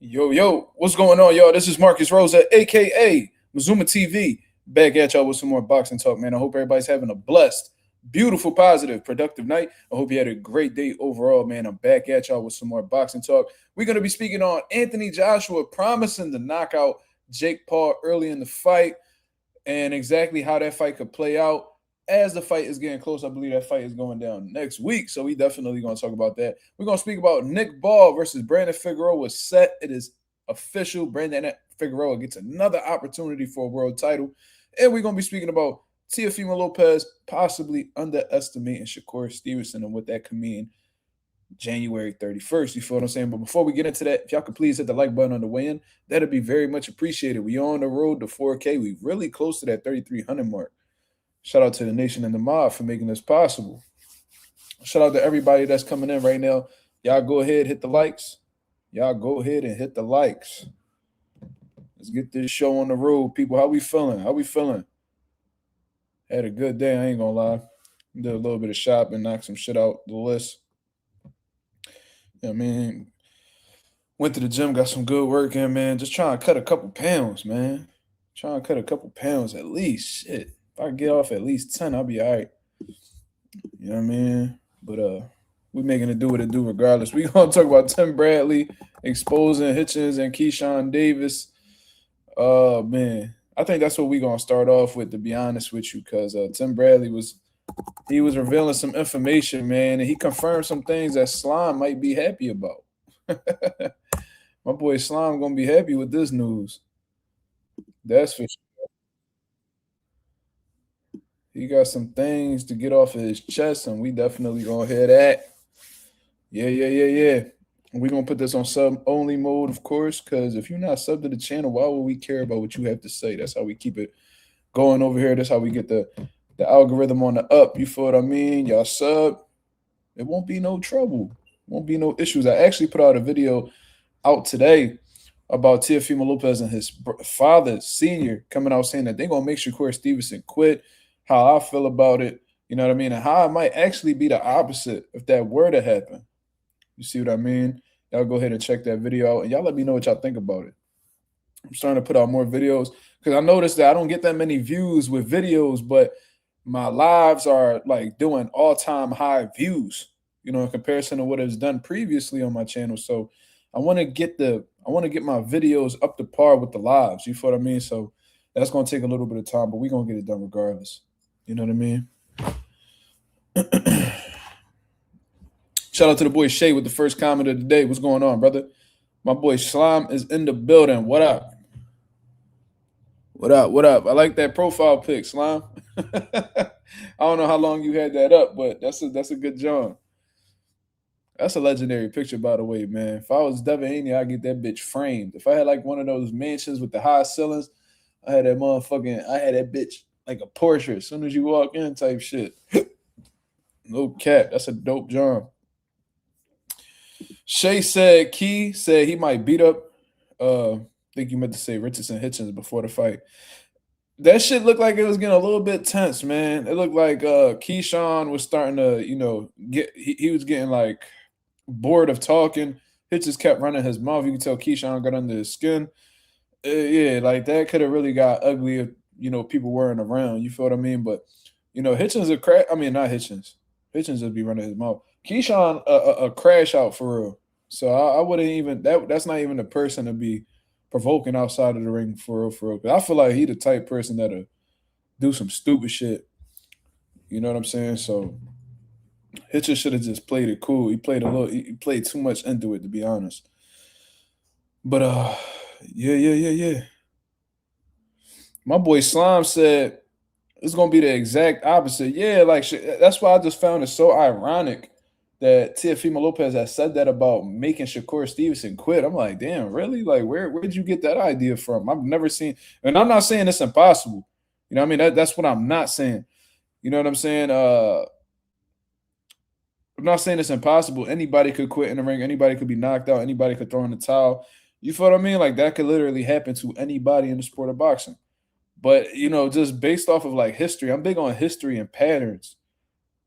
Yo, what's going on, y'all? This is Marcus Rosa, aka Mazuma TV, back at y'all with some more boxing talk, man. I hope everybody's having a blessed, beautiful, positive, productive night. I hope you had a great day overall, man. I'm back at y'all with some more boxing talk. We're going to be speaking on Anthony Joshua promising to knock out Jake Paul early in the fight and exactly how that fight could play out. As the fight is getting close, I believe that fight is going down next week. So we definitely going to talk about that. We're going to speak about Nick Ball versus Brandon Figueroa was set. It is official. Brandon Figueroa gets another opportunity for a world title. And we're going to be speaking about Teofimo Lopez possibly underestimating Shakur Stevenson and what that could mean January 31st. You feel what I'm saying? But before we get into that, if y'all could please hit the like button on the way in, that'd be very much appreciated. We on the road to 4K. We really close to that 3,300 mark. Shout out to the nation and the mob for making this possible. Shout out to everybody that's coming in right now. Y'all go ahead, hit the likes. Y'all go ahead and hit the likes. Let's get this show on the road, people. How we feeling? How we feeling? Had a good day, I ain't gonna lie. Did a little bit of shopping, knocked some shit out the list. I mean, went to the gym, got some good work in, man. Just trying to cut a couple pounds, man. Trying to cut a couple pounds at least. Shit. If I get off at least 10, I'll be all right. You know what I mean? But we making it do what it do regardless. We gonna talk about Tim Bradley exposing Hitchens and Keyshawn Davis. Man, I think that's what we gonna start off with, to be honest with you, because Tim Bradley was revealing some information, man, and he confirmed some things that Slime might be happy about. My boy Slime gonna be happy with this news. That's for sure. He got some things to get off of his chest, and we definitely gonna hear that. Yeah. We're gonna put this on sub only mode, of course, because if you're not sub to the channel, why would we care about what you have to say? That's how we keep it going over here. That's how we get the algorithm on the up. You feel what I mean? Y'all sub. It won't be no trouble. Won't be no issues. I actually put out a video out today about Teofimo Lopez and his father, senior, coming out saying that they're gonna make Shakur Stevenson quit. How I feel about it, you know what I mean, and how it might actually be the opposite if that were to happen. You see what I mean? Y'all go ahead and check that video out, and y'all let me know what y'all think about it. I'm starting to put out more videos because I noticed that I don't get that many views with videos, but my lives are like doing all-time high views, you know, in comparison to what it's done previously on my channel. So I want to get my videos up to par with the lives. You feel what I mean? So that's gonna take a little bit of time, but we're gonna get it done regardless. You know what I mean? Shout out to the boy Shay with the first comment of the day. What's going on, brother? My boy Slime is in the building. What up? What up? I like that profile pic, Slime. I don't know how long you had that up, but that's a good job. That's a legendary picture, by the way, man. If I was Devin Haney, I'd get that bitch framed. If I had like one of those mansions with the high ceilings, I had that bitch like a portrait as soon as you walk in type shit. No cap. That's a dope job. Shay said Key said he might beat up I think you meant to say Richardson Hitchens before the fight. That shit looked like it was getting a little bit tense, man. It looked like Keyshawn was starting to, he was getting like bored of talking. Hitchens kept running his mouth. You can tell Keyshawn got under his skin. Yeah, like that could have really got ugly if, people weren't around. You feel what I mean? But, Hitchens not Hitchens. Hitchens just be running his mouth. Keyshawn a crash out for real. So I wouldn't even that's not even a person to be provoking outside of the ring for real. I feel like he the type person that'll do some stupid shit. You know what I'm saying? So Hitchens should have just played it cool. He played too much into it, to be honest. But yeah. My boy Slime said it's gonna be the exact opposite. Yeah, like that's why I just found it so ironic that Teofimo Lopez has said that about making Shakur Stevenson quit. I'm like, damn, really? Like, where did you get that idea from? I've never seen, and I'm not saying it's impossible. You know what I mean? That's what I'm not saying. You know what I'm saying? I'm not saying it's impossible. Anybody could quit in the ring. Anybody could be knocked out. Anybody could throw in the towel. You feel what I mean? Like, that could literally happen to anybody in the sport of boxing. But, just based off of, like, history, I'm big on history and patterns.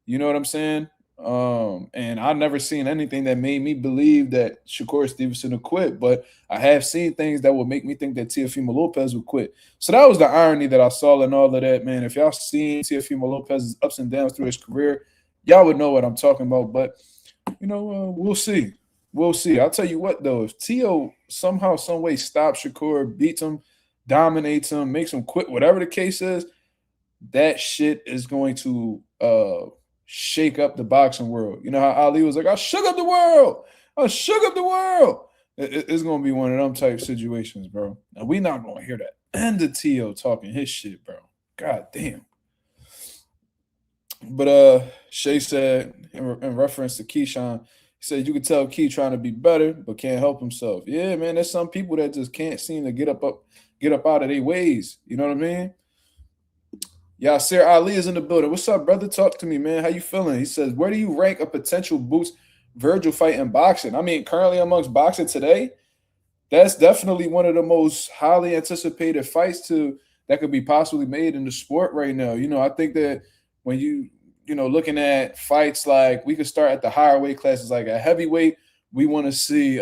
You know what I'm saying? And I never seen anything that made me believe that Shakur Stevenson would quit, but I have seen things that would make me think that Teofimo Lopez would quit. So that was the irony that I saw in all of that, man. If y'all seen Teofimo Lopez's ups and downs through his career, y'all would know what I'm talking about. But we'll see. We'll see. I'll tell you what though, if Teo somehow, some way stops Shakur, beats him, dominates him, makes him quit, whatever the case is, that shit is going to shake up the boxing world. You know how Ali was like, I shook up the world. I shook up the world. It's going to be one of them type situations, bro. And we not going to hear that end of Teo talking his shit, bro. God damn. But Shay said in reference to Keyshawn, he said you could tell Key trying to be better, but can't help himself. Yeah, man, there's some people that just can't seem to get up out of their ways. You know what I mean? Yasir Ali is in the building. What's up, brother? Talk to me, man. How you feeling? He says, where do you rank a potential Boots Virgil fight in boxing? I mean, currently amongst boxing today, that's definitely one of the most highly anticipated fights that could be possibly made in the sport right now. I think that when looking at fights, like we could start at the higher weight classes, like at heavyweight, we want to see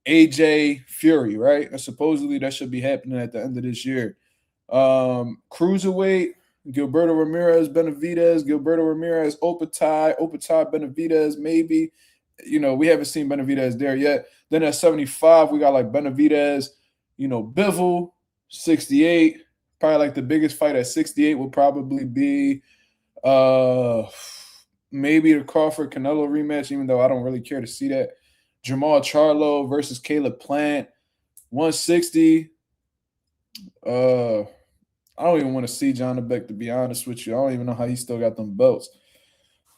AJ Fury, right? And supposedly that should be happening at the end of this year. Cruiserweight, Gilberto Ramirez, Benavidez, Gilberto Ramirez, Opatai, Benavidez, maybe. We haven't seen Benavidez there yet. Then at 75, we got like Benavidez, Bivol, 68. Probably like the biggest fight at 68 will probably be maybe the Crawford Canelo rematch, even though I don't really care to see that. Jamal Charlo versus Caleb Plant, 160. I don't even want to see John Beck, to be honest with you. I don't even know how he still got them belts.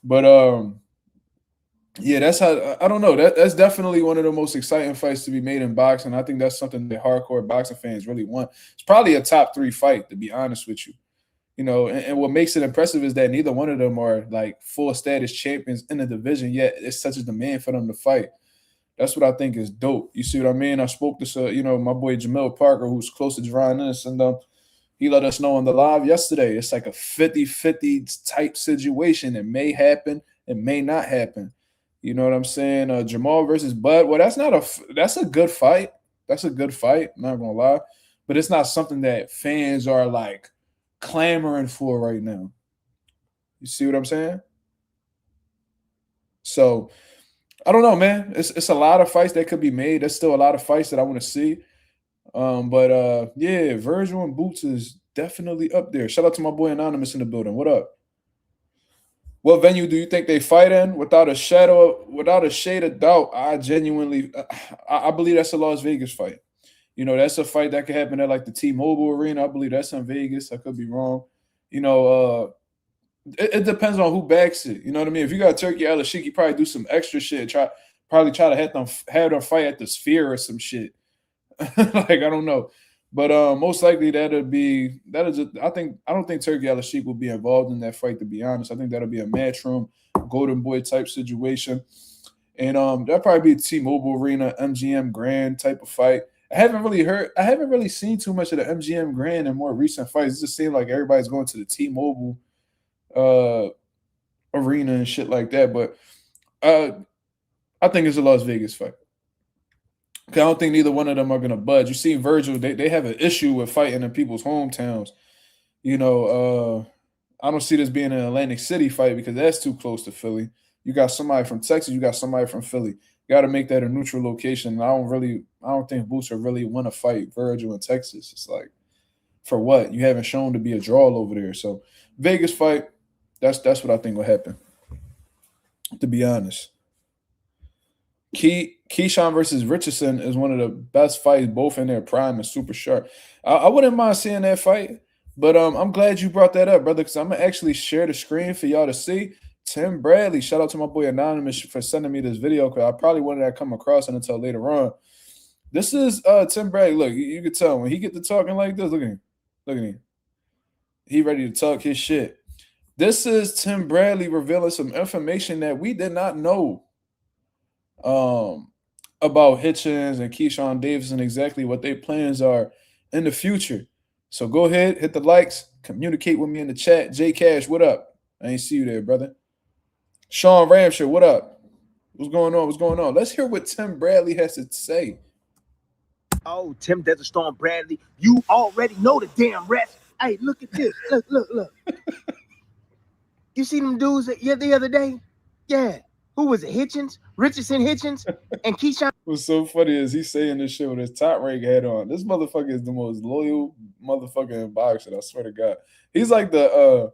But yeah, that's how I don't know. That's definitely one of the most exciting fights to be made in boxing. I think that's something that hardcore boxing fans really want. It's probably a top 3 fight, to be honest with you. And what makes it impressive is that neither one of them are like full status champions in the division, yet it's such a demand for them to fight. That's what I think is dope. You see what I mean? I spoke to my boy Jamil Parker, who's close to Jerron Ennis, and he let us know on the live yesterday. It's like a 50-50 type situation. It may happen. It may not happen. You know what I'm saying? Jamal versus Bud. Well, that's a good fight. That's a good fight. I'm not going to lie. But it's not something that fans are like clamoring for right now. You see what I'm saying? So, I don't know, man. It's a lot of fights that could be made. There's still a lot of fights that I want to see. But yeah, Virgil and Boots is definitely up there. Shout out to my boy Anonymous in the building. What up? What venue do you think they fight in? Without a shade of doubt, I genuinely, I believe that's a Las Vegas fight. That's a fight that could happen at like the T-Mobile Arena. I believe that's in Vegas. I could be wrong. It depends on who backs it. You know what I mean? If you got Turkey Al-Ashiki, probably do some extra shit. Try to have them fight at the Sphere or some shit. Like, I don't know. But most likely I don't think Turkey Al-Ashik will be involved in that fight, to be honest. I think that'll be a matchroom, Golden Boy type situation. And that'll probably be a T-Mobile Arena, MGM Grand type of fight. I haven't really seen too much of the MGM Grand in more recent fights. It just seems like everybody's going to the T-Mobile arena and shit like that. But I think it's a Las Vegas fight. I don't think neither one of them are going to budge. You see Virgil, they have an issue with fighting in people's hometowns. I don't see this being an Atlantic City fight because that's too close to Philly. You got somebody from Texas, you got somebody from Philly. You got to make that a neutral location. I don't think Boots will really want to fight Virgil in Texas. It's like, for what? You haven't shown to be a draw over there. So Vegas fight, that's what I think will happen, to be honest. Keyshawn versus Richardson is one of the best fights, both in their prime and super sharp. I wouldn't mind seeing that fight, but I'm glad you brought that up, brother, because I'm going to actually share the screen for y'all to see. Tim Bradley, shout out to my boy Anonymous for sending me this video, because I probably wouldn't have come across it until later on. This is Tim Bradley. Look, you can tell when he get to talking like this, look at him. Look at him. He ready to talk his shit. This is Tim Bradley revealing some information that we did not know about Hitchens and Keyshawn Davis and exactly what their plans are in the future. So go ahead, hit the likes, communicate with me in the chat. J Cash, what up? I ain't see you there, brother. Sean Ramsher, what up? What's going on? What's going on? Let's hear what Tim Bradley has to say. Oh, Tim Desert Storm Bradley, you already know the damn rest. Hey, look at this. Look. You see them dudes the other day? Yeah. Who was it? Hitchens? Richardson Hitchens? And Keyshawn? What's so funny is he's saying this shit with his top rank hat on. This motherfucker is the most loyal motherfucker in boxing. I swear to God. He's like the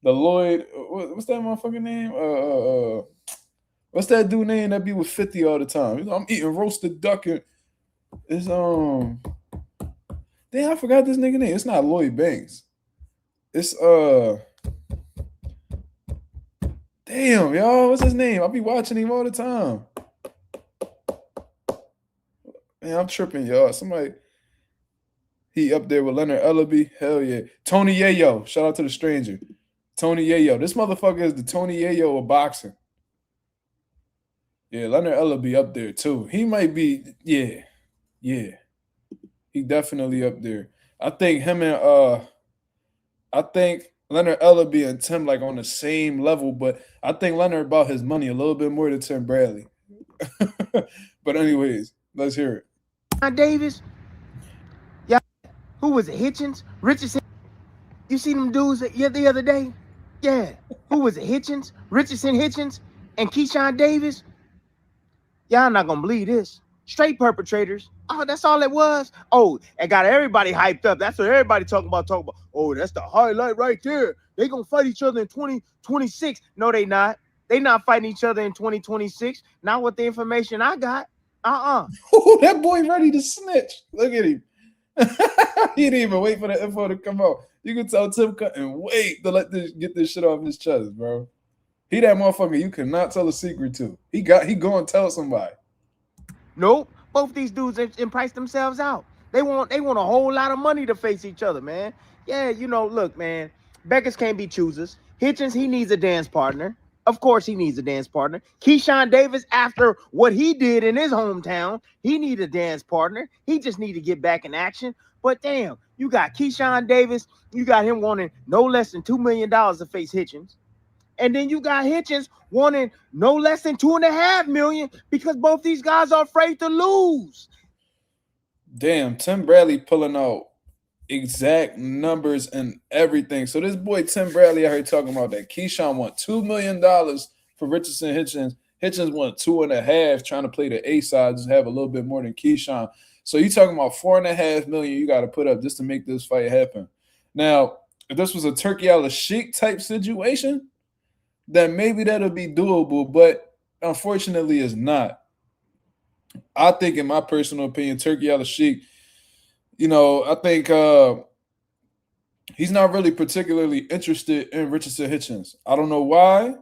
Lloyd. What's that motherfucker name? What's that dude name that be with 50 all the time? He's, I'm eating roasted duck and it's damn, I forgot this nigga name. It's not Lloyd Banks. It's damn, y'all, what's his name? I be watching him all the time. Man, I'm tripping, y'all. Somebody, he up there with Leonard Ellaby. Hell yeah. Tony Yayo. Shout out to the stranger. Tony Yayo. This motherfucker is the Tony Yayo of boxing. Yeah, Leonard Ellaby up there too. He might be, yeah. He definitely up there. I think him and I think Leonard Ellaby and Tim like on the same level, but I think Leonard about his money a little bit more than Tim Bradley. But anyways, let's hear it. Davis? Yeah. Who was it? Hitchens? Richardson? You see them dudes the other day? Yeah. Who was it? Hitchens? Richardson Hitchens? And Keyshawn Davis? Y'all not gonna believe this. Straight perpetrators. Oh, that's all it was. Oh, it got everybody hyped up. That's what everybody talking about. Oh, that's the highlight right there. They gonna fight each other in 2026. No, they not. They not fighting each other in 2026. Not with the information I got. Ooh, that boy ready to snitch. Look at him. He didn't even wait for the info to come out. You can tell Tim couldn't wait to get this shit off his chest, bro. He that motherfucker you cannot tell a secret to. He go and tell somebody. Nope. Both these dudes priced themselves out. They want a whole lot of money to face each other, man. Yeah, look, man. Beckers can't be choosers. Hitchens, he needs a dance partner. Of course he needs a dance partner. Keyshawn Davis, after what he did in his hometown, he needs a dance partner. He just need to get back in action. But damn, you got Keyshawn Davis. You got him wanting no less than $2 million to face Hitchens. And then you got Hitchens wanting no less than $2.5 million because both these guys are afraid to lose. Damn, Tim Bradley pulling out exact numbers and everything. So this boy Tim Bradley, I heard talking about that Keyshawn won $2 million for Richardson Hitchens. Hitchens won 2.5, trying to play the A side, just have a little bit more than Keyshawn. So you talking about $4.5 million you got to put up just to make this fight happen. Now, if this was a Turkey al-Sheikh type situation, then maybe that'll be doable, but unfortunately it's not. I think, in my personal opinion, Turkey al-Sheikh, I think he's not really particularly interested in Richardson Hitchens. I don't know why.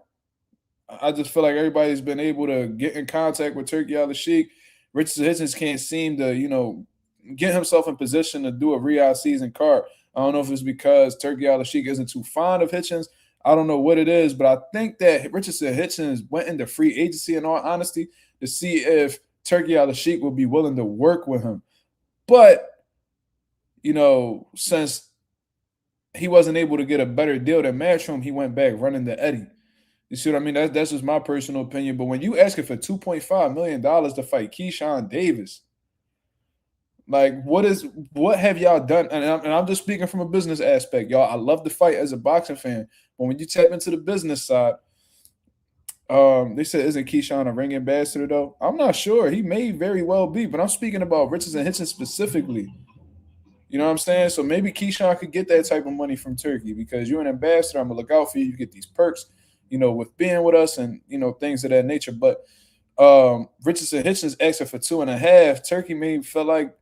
I just feel like everybody's been able to get in contact with Turkey al-Sheikh. Richardson Hitchens can't seem to, get himself in position to do a Riyadh season card. I don't know if it's because Turkey al-Sheikh isn't too fond of Hitchens. I don't know what it is, but I think that Richardson Hitchens went into free agency, in all honesty, to see if Turkey al-Sheikh would be willing to work with him. But, since he wasn't able to get a better deal than Matchroom, he went back running to Eddie. You see what I mean? That's just my personal opinion. But when you asking for $2.5 million to fight Keyshawn Davis, like, what have y'all done? And I'm just speaking from a business aspect, y'all. I love the fight as a boxing fan, but when you tap into the business side, they said, isn't Keyshawn a ring ambassador though? I'm not sure. He may very well be, but I'm speaking about Richardson Hitchens specifically. You know what I'm saying? So maybe Keyshawn could get that type of money from Turkey because you're an ambassador. I'm gonna look out for you. You get these perks, with being with us and things of that nature. But Richardson Hitchens asking for 2.5. Turkey may feel like,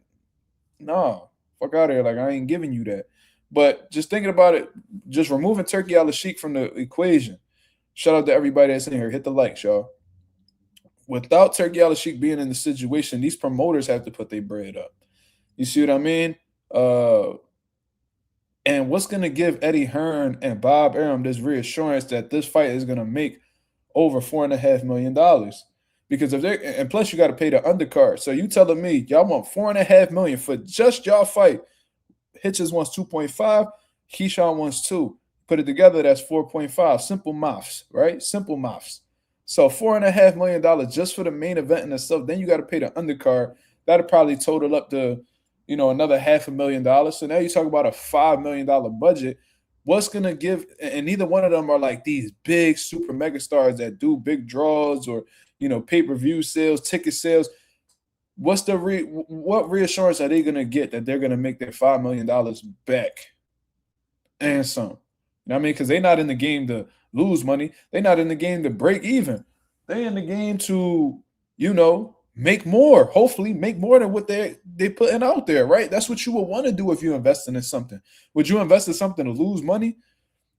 no, fuck out of here. Like, I ain't giving you that. But just thinking about it, just removing Turkey al-Sheikh from the equation. Shout out to everybody that's in here. Hit the likes, y'all. Without Turkey al-Sheikh being in the situation, these promoters have to put their bread up. You see what I mean? And what's going to give Eddie Hearn and Bob Arum this reassurance that this fight is going to make over $4.5 million? Because and plus you got to pay the undercard. So you telling me y'all want $4.5 million for just y'all fight? Hitchens wants 2.5, Keyshawn wants 2. Put it together, that's 4.5. Simple maths, right? Simple maths. So $4.5 million just for the main event in itself. Then you got to pay the undercard. That'll probably total up to, another $500,000. So now you talk about a $5 million budget. What's gonna give? And neither one of them are like these big super mega stars that do big draws or pay-per-view sales, ticket sales. What reassurance are they gonna get that they're gonna make their $5 million back and some? You know what I mean? Because they're not in the game to lose money. They're not in the game to break even. They're in the game to, make more. Hopefully, make more than what they're putting out there, right? That's what you would want to do if you invested in something. Would you invest in something to lose money?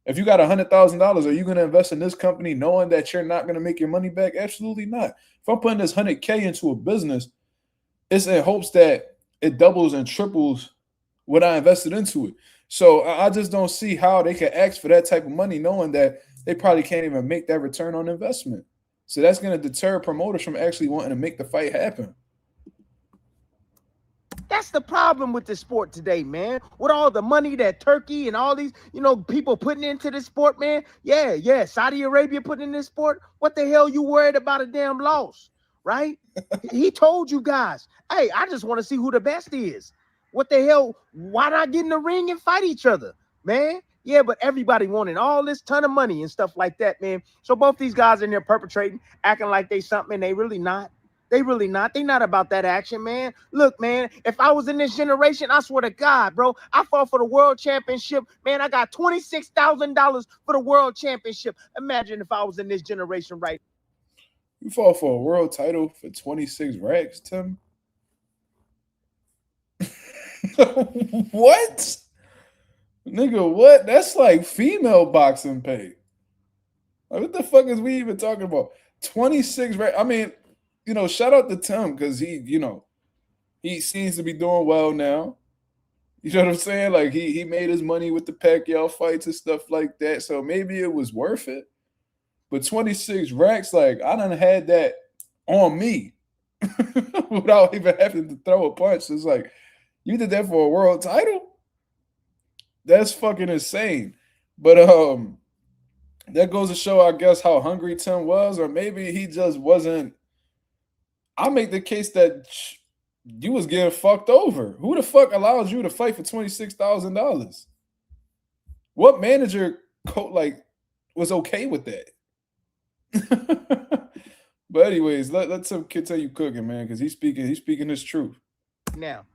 If you got $100,000, are you going to invest in this company knowing that you're not going to make your money back? Absolutely not. If I'm putting this $100K into a business, it's in hopes that it doubles and triples what I invested into it. So I just don't see how they can ask for that type of money knowing that they probably can't even make that return on investment. So that's going to deter promoters from actually wanting to make the fight happen. That's the problem with the sport today, man. With all the money that Turkey and all these, people putting into the sport, man. Yeah. Saudi Arabia putting in this sport. What the hell you worried about a damn loss, right? He told you guys, hey, I just want to see who the best is. What the hell? Why not get in the ring and fight each other, man? Yeah, but everybody wanting all this ton of money and stuff like that, man. So both these guys in there perpetrating, acting like they something, and they really not. They really not. They not about that action, man. Look, man, if I was in this generation, I swear to God, bro, I fought for the world championship. Man, I got $26,000 for the world championship. Imagine if I was in this generation right now. You fought for a world title for 26 racks, Tim? What? Nigga, what? That's like female boxing pay. Like, what the fuck is we even talking about? 26 racks. I mean, shout out to Tim because he seems to be doing well now. You know what I'm saying? Like he made his money with the Pacquiao fights and stuff like that. So maybe it was worth it. But 26 racks, like I done had that on me without even having to throw a punch. It's like, you did that for a world title? That's fucking insane. But that goes to show, I guess, how hungry Tim was, or maybe he just wasn't. I make the case that you was getting fucked over. Who the fuck allows you to fight for $26,000? What manager was okay with that? But anyways, let some kid tell you cooking, man, because he's speaking his truth. Now,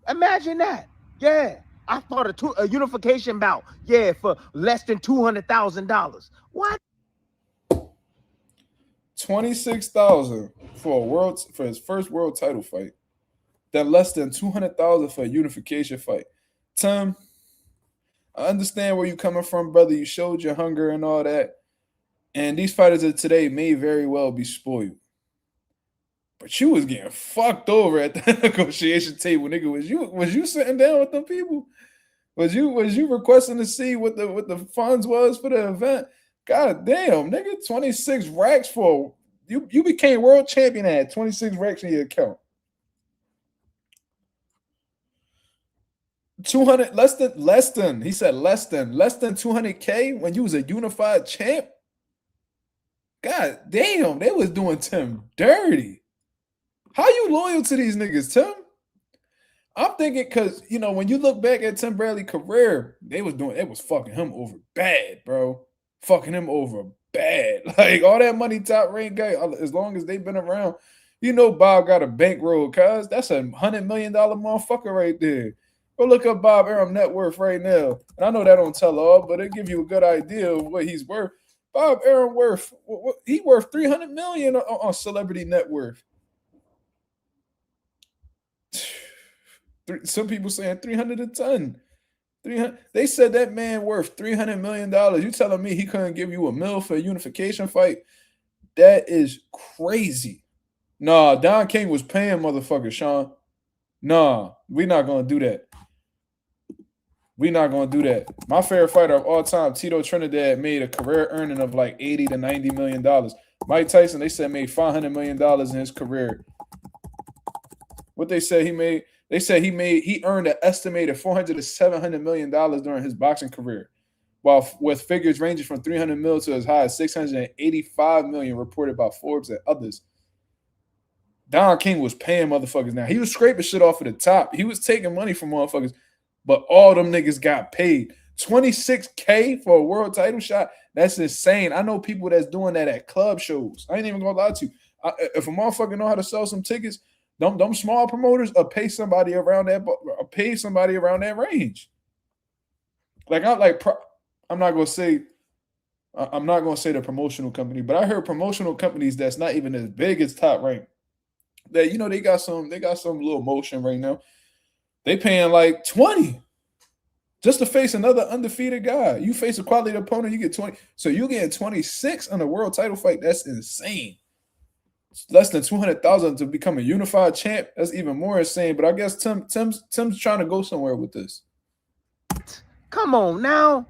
imagine that. Yeah. I fought a unification bout, for less than $200,000. What? $26,000 for his first world title fight. Then less than $200,000 for a unification fight. Tim, I understand where you're coming from, brother. You showed your hunger and all that. And these fighters of today may very well be spoiled. But you was getting fucked over at the negotiation table, nigga. Was you sitting down with them people? Was you requesting to see what the funds was for the event? God damn, nigga, 26 racks for you became world champion at 26 racks in your account. 200 less than he said less than 200K when you was a unified champ. God damn, they was doing Tim dirty. How you loyal to these niggas, Tim? I'm thinking because, when you look back at Tim Bradley's career, it was fucking him over bad, bro. Fucking him over bad. Like, all that money Top Rank guy, as long as they've been around, Bob got a bankroll, cuz. That's a $100 million motherfucker right there. Go look up Bob Arum net worth right now. And I know that don't tell all, but it give you a good idea of what he's worth. Bob Arum worth $300 million on celebrity net worth. Some people saying 300 a ton. 300. They said that man worth $300 million. You telling me he couldn't give you a mil for a unification fight? That is crazy. Nah, Don King was paying motherfuckers, Sean. Nah, we're not gonna do that. We're not gonna do that. My favorite fighter of all time, Tito Trinidad, made a career earning of like $80 to $90 million. Mike Tyson, they said, made $500 million in his career. What they said he made? They said he earned an estimated $400 to $700 million during his boxing career, while with figures ranging from 300 mil to as high as 685 million reported by Forbes and others. Don King was paying motherfuckers now. He was scraping shit off of the top. He was taking money from motherfuckers, but all them niggas got paid. $26K for a world title shot? That's insane. I know people that's doing that at club shows. I ain't even gonna lie to you. If a motherfucker know how to sell some tickets, them small promoters will pay somebody around that range. Like I'm not gonna say the promotional company, but I heard promotional companies that's not even as big as Top Rank that they got some little motion right now. They paying like 20 just to face another undefeated guy. You face a quality opponent, you get 20. So you getting 26 on a world title fight. That's insane. It's less than 200,000 to become a unified champ. That's even more insane. But I guess Tim's trying to go somewhere with this. Come on now.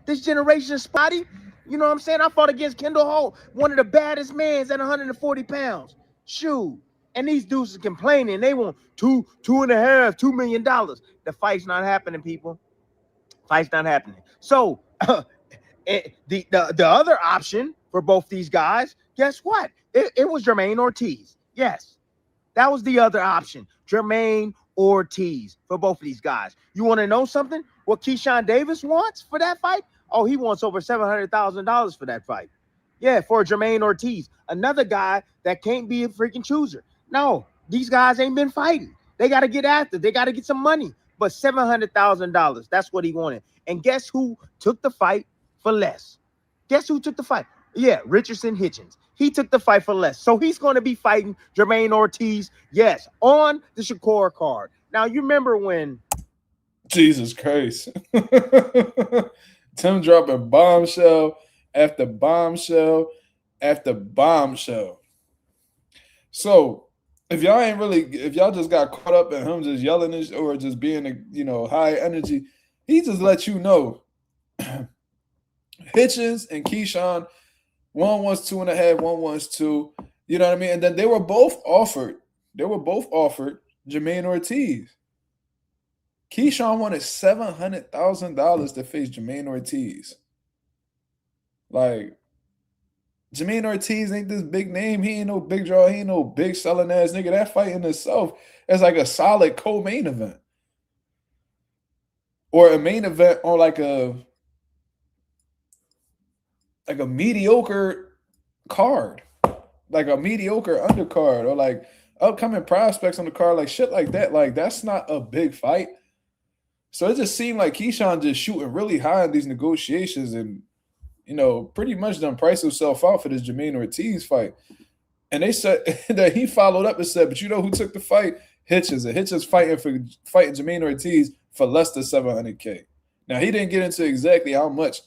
This generation spotty. You know what I'm saying? I fought against Kendall Holt, one of the baddest mans at 140 pounds. Shoot. And these dudes are complaining. They want $2.5 million. The fight's not happening, people. Fight's not happening. So the other option for both these guys, guess what? It was Jermaine Ortiz. Yes, that was the other option. Jermaine Ortiz for both of these guys. You want to know something? What Keyshawn Davis wants for that fight? Oh, he wants over $700,000 for that fight. Yeah, for Jermaine Ortiz, another guy that can't be a freaking chooser. No, these guys ain't been fighting. They got to get after. They got to get some money. But $700,000, that's what he wanted. And guess who took the fight for less? Guess who took the fight? Yeah, Richardson Hitchens. He took the fight for less. So he's going to be fighting Jermaine Ortiz, yes, on the Shakur card. Now, you remember when... Jesus Christ. Tim dropping bombshell after bombshell after bombshell. So, if y'all just got caught up in him just yelling or just being high energy, he just let you know Hitchens and Keyshawn, one wants 2.5, one wants 2. You know what I mean? And then they were both offered Jermaine Ortiz. Keyshawn wanted $700,000 to face Jermaine Ortiz. Like, Jermaine Ortiz ain't this big name. He ain't no big draw. He ain't no big selling ass nigga. That fight in itself is like a solid co-main event. Or a main event on like a mediocre card. Like a mediocre undercard. Or like upcoming prospects on the card. Like shit like that. Like that's not a big fight. So it just seemed like Keyshawn just shooting really high in these negotiations and pretty much done priced himself out for this Jermaine Ortiz fight. And they said that he followed up and said, but you know who took the fight? Hitchens. And Hitchens fighting Jermaine Ortiz for less than $700K. Now, he didn't get into exactly how much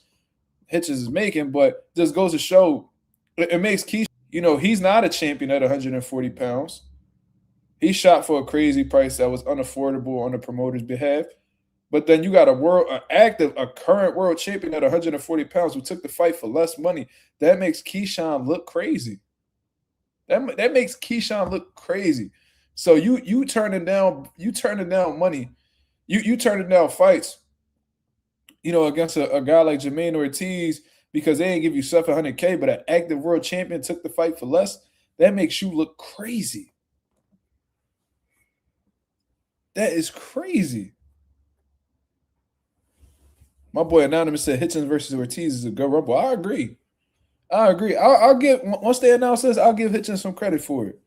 Hitchens is making, but just goes to show it makes Keyshawn, he's not a champion at 140 pounds. He shot for a crazy price that was unaffordable on the promoter's behalf. But then you got a current world champion at 140 pounds who took the fight for less money. That makes Keyshawn look crazy. That makes Keyshawn look crazy. So you turning down money. You turning down fights, against a guy like Jermaine Ortiz because they ain't give you $700K, but an active world champion took the fight for less. That makes you look crazy. That is crazy. My boy Anonymous said Hitchens versus Ortiz is a good rumble. I agree. I'll give, once they announce this, I'll give Hitchens some credit for it.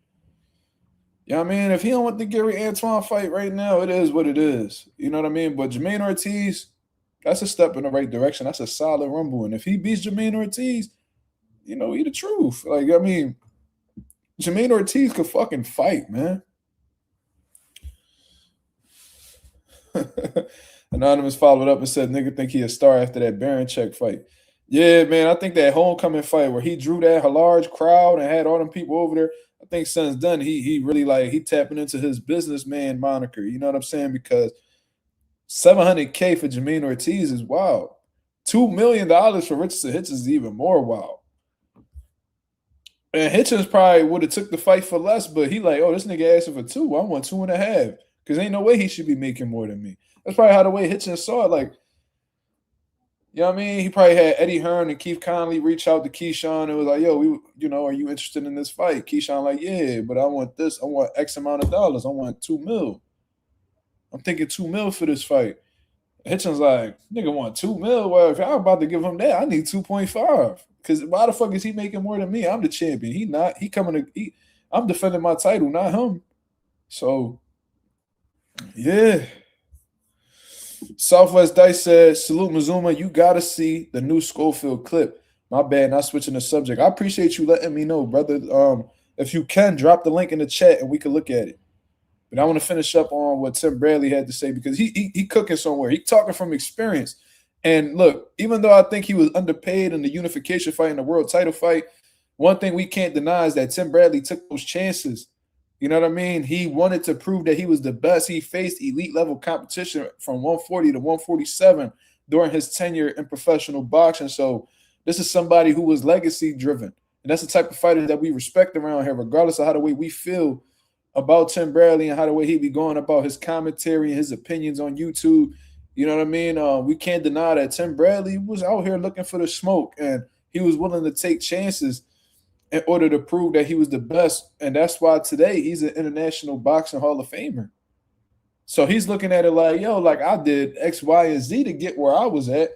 You know what I mean? If he don't want the Gary Antoine fight right now, it is what it is. You know what I mean? But Jermaine Ortiz, that's a step in the right direction. That's a solid rumble. And if he beats Jermaine Ortiz, he the truth. Like, I mean, Jermaine Ortiz could fucking fight, man. Anonymous followed up and said, nigga think he a star after that Baranchek fight. Yeah, man, I think that homecoming fight where he drew that large crowd and had all them people over there, I think since then he really he tapping into his businessman moniker. You know what I'm saying? Because $700K for Jermaine Ortiz is wild. $2 million for Richardson Hitchens is even more wild. And Hitchens probably would have took the fight for less, but he like, oh, this nigga asking for 2. I want 2.5. Because ain't no way he should be making more than me. That's probably how the way Hitchens saw it. Like, You know what I mean? He probably had Eddie Hearn and Keith Conley reach out to Keyshawn and was like, yo, are you interested in this fight? Keyshawn like, yeah, but I want this. I want X amount of dollars. I want $2 million. I'm thinking $2 million for this fight. Hitchens like, nigga want $2 million. Well, if I'm about to give him that, I need 2.5. Because why the fuck is he making more than me? I'm the champion. He not. I'm defending my title, not him. So, yeah. Southwest Dice said, salute Mazuma. You got to see the new Schofield clip. My bad, not switching the subject. I appreciate you letting me know, brother. If you can, drop the link in the chat and we can look at it. But I want to finish up on what Tim Bradley had to say because he cooking somewhere. He talking from experience. And look, even though I think he was underpaid in the unification fight and the world title fight, one thing we can't deny is that Tim Bradley took those chances. You know what I mean? He wanted to prove that he was the best. He faced elite level competition from 140 to 147 during his tenure in professional boxing. So this is somebody who was legacy driven. And that's the type of fighter that we respect around here, regardless of how the way we feel about Tim Bradley and how the way he be going about his commentary and his opinions on YouTube. You know what I mean? We can't deny that Tim Bradley was out here looking for the smoke, and he was willing to take chances in order to prove that he was the best. And that's why today he's an International Boxing Hall of Famer. So he's looking at it like, yo, like I did X, Y, and Z to get where I was at.